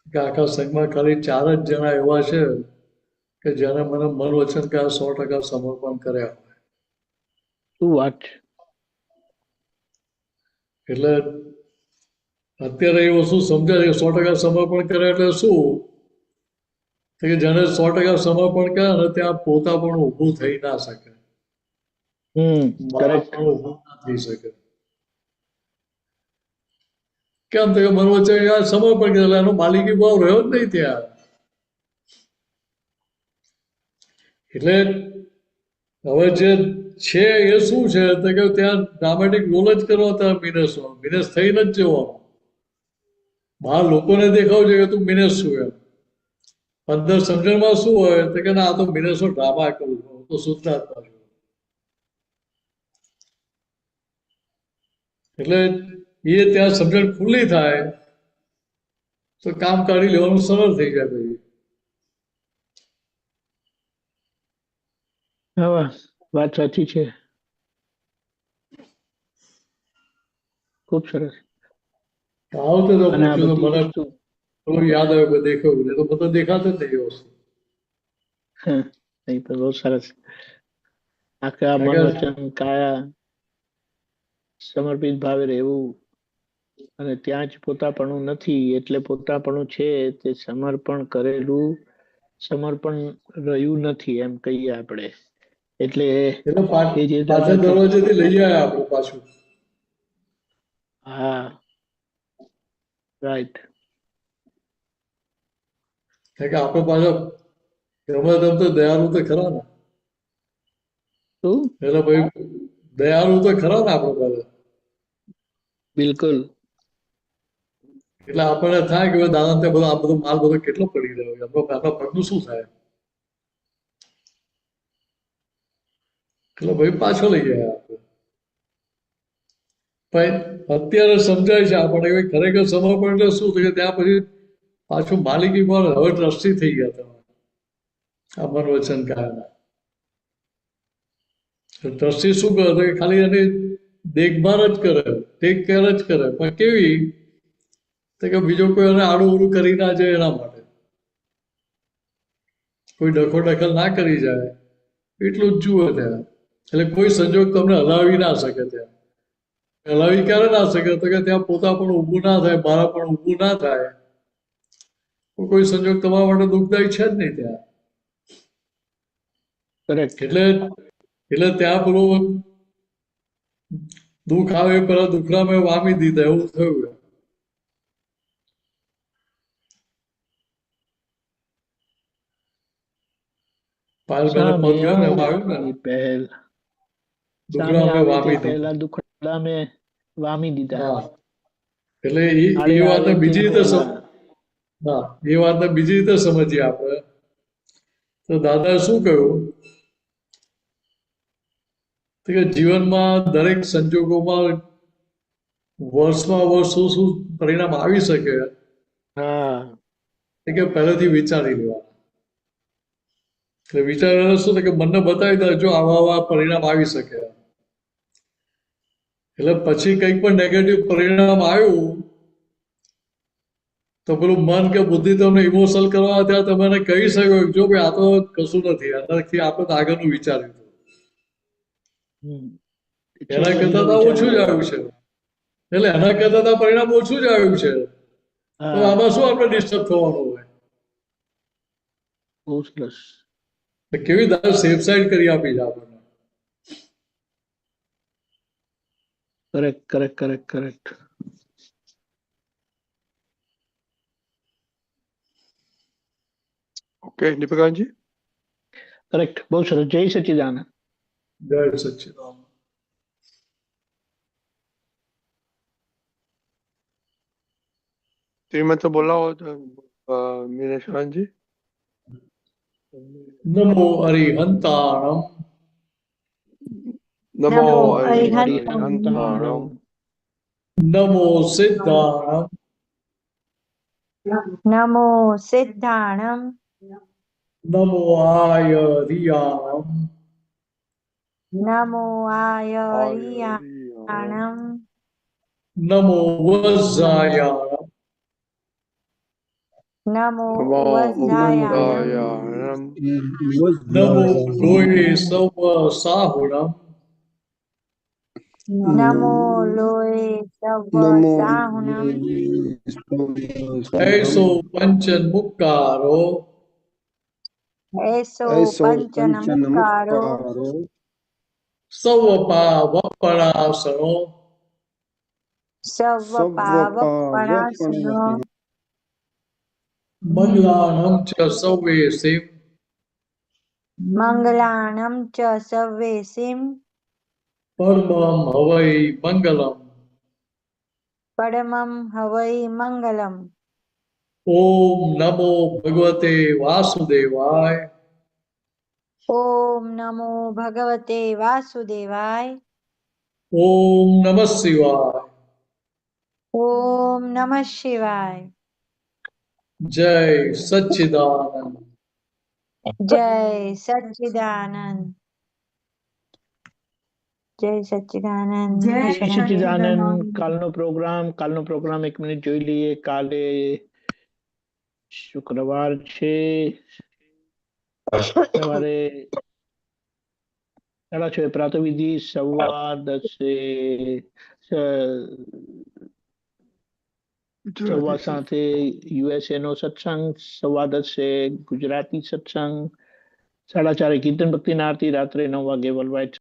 કે આખા સંઘમાં ખાલી 4 જ જણા એવા છે કે જેને મને મન વચન કે 100% સમર્પણ કર્યા. શું વાત? એટલે અત્યારે એ વસ્તુ સમજાય કે 100% સમર્પણ કરે એટલે શું? કે જેને 100% સમર્પણ કરે ને ત્યાં પોતા પણ ઊભું થઈ ના શકે, મારા પણ ઊભું ના થઈ શકે. કેમ? તો મન વચ્ચે સમર્પણ કરે, એનો માલિકી ભાવ રહ્યો જ નહીં ત્યાં. એટલે હવે જે છે એ શું છે? તો કે ત્યાં ડ્રામેટિક રોલ જ કરો, ત્યાં મિનેસ થઈને જ જવાનું. બહાર લોકોને દેખાવ છે કે તું મિનેસ છું એમ. અંદર સમજણમાં શું હોય? તો કે ના, આ તો મિનેસનો ડ્રામા કરું છું, તો શુદ્ધાત્મા છું. એટલે એ ત્યાં સમજણ ખુલ્લી થાય તો કામ કાઢી લેવાનું સરળ થઈ જાય. ભાઈ હા, વાત સાચી છે. ખૂબ સરસ. આવતે તો અને આ પૂછ્યું તો બધી મને વસ્તુ થોડું યાદ આવ્યું કે દેખાયું, નહીં તો બધું દેખાતું જ નહીં એ વસ્તુ. નહીં પણ બહુ સરસ. આખા મન વચન કાયા સમર્પિત ભાવે રહેવું, અને ત્યાં જ પોતાપણું નથી, એટલે પોતાપણું છે તે સમર્પણ કરેલું સમર્પણ રહ્યું નથી એમ કહીએ આપણે. એટલે એટલે એ જે પાછા દરવાજેથી લઈ આવ્યા આપણે પાછું. હા, રાઈટ. કારણ કે આપણે પાછા ગમે તેમ તો દયાળુ તો ખરા ને. શું? એટલે ભાઈ દયાળુ તો ખરા ને આપણે પાછા. બિલકુલ. એટલે આપણને થાય કે દાદા ત્યાં બધો આ બધો માલ બધો કેટલો પડી રહ્યો છે, આપણા પગનું શું થાય? એટલે ભાઈ પાછો લઈ ગયા આપણે. પણ અત્યારે સમજાય છે આપણને કે ખરેખર સમર્પણ એટલે શું? કે ત્યાં પછી પાછું માલિકી પર હવે ટ્રસ્ટી થઈ ગયા તમે આ મન વચન કાયાના. ટ્રસ્ટી શું કરે? કે ખાલી એની દેખભાળ જ કરે, ટેક કેર જ કરે. પણ કેવી? તો કે બીજો કોઈ એને આડું ઉડું કરી ના જાય એના માટે, કોઈ ડખો દખલ ના કરી જાય એટલું જ જુએ ત્યાં. એટલે કોઈ સંજોગ તમને હલાવી ના શકે ત્યાં. હલાવી ક્યારે ના શકે? તો કે ત્યાં પોતા પણ ઊભું ના થાય, મારા પણ ઊભું ના થાય. કોઈ સંજોગ તમારા માટે દુઃખદાયી છે જ નહીં ત્યાં. એટલે ત્યાં પેલું દુઃખ આવે પેલા દુઃખના મેં વામી દીધા એવું થયું. વામી દીધા. એટલે એ વાતને બીજી રીતે એ વાતને બીજી રીતે સમજીએ આપણે. તો દાદાએ શું કહ્યું? કે જીવનમાં દરેક સંજોગોમાં વર્ષમાં વર્ષ શું પરિણામ આવી શકે કે પહેલેથી વિચારી લેવા. એટલે વિચારેલા શું કે મનને બતાવી દે જો આવા આવા પરિણામ આવી શકે. એટલે પછી કંઈક પણ નેગેટિવ પરિણામ આવ્યું તો પેલું મન કે બુદ્ધિ તમને ઇમોશનલ કરવા ત્યાં તમે એને કહી શકો જો ભાઈ આ તો કશું નથી, આનાથી આપણે તો આગળનું વિચાર્યું હતું. હમ. એના કરતા તો ઓછું જ આવ્યું છે, એટલે એના કરતા તો પરિણામ ઓછું જ આવ્યું છે, તો આમાં શું આપણે ડિસ્ટર્બ થવાનું હોય? બહુ સરસ. કેવી રીતે સેફ સાઈડ કરી આપી છે આપણને. Correct correct correct correct. Okay દીપિકાજી. કરેક્ટ, બહુ સરસ. જય સચ્ચિદાનંદ. જય સચ્ચિદાનંદ. શ્રીમંત બોલાવો તો મીનેશાનજી. નમો અરિહંતાણમ. નમો હરિહંતાણમ. નમો સિદ્ધાણમ. નમો સિદ્ધાણમ. નમો આયરિયાણમ. નમો આયરિયાણમ. નમો વજ્રાયાણમ. નમો વજ્રાયાણમ. નમો લોહે સવ સાહુણમ. નમો લોહે સવ સાહુણમ. એસો પંચન મુક્કારો. એસો પંચન મુક્કારો. સવ પાવપણાસણો. સવ પાવપણાસનો. મંગલાણમ ચ સવેસિમ. મંગલાણમ ચ સવેસિમ. પરમં હવૈ મંગલમ. પરમં હવૈ મંગલમ. ઓમ નમો ભગવતે વાસુદેવાય. ઓમ નમો ભગવતે વાસુદેવાય. ઓમ નમઃ શિવાય. ઓમ નમઃ શિવાય. જય સચ્ચિદાનંદ. જય સચ્ચિદાનંદ. જય સચ્ચિદાનંદ. જય સચ્ચિદાનંદ. કાલનો પ્રોગ્રામ 1 મિનિટ જોઈ લઈએ. કાલે શુક્રવાર છે. સવારે 6:30 પ્રાતઃવિધિ, 7:15 USA નો સત્સંગ, 10:15 ગુજરાતી સત્સંગ, 4:30 કીર્તન ભક્તિની આરતી, રાત્રે 9 વાગે વર્લ્ડ વાઇડ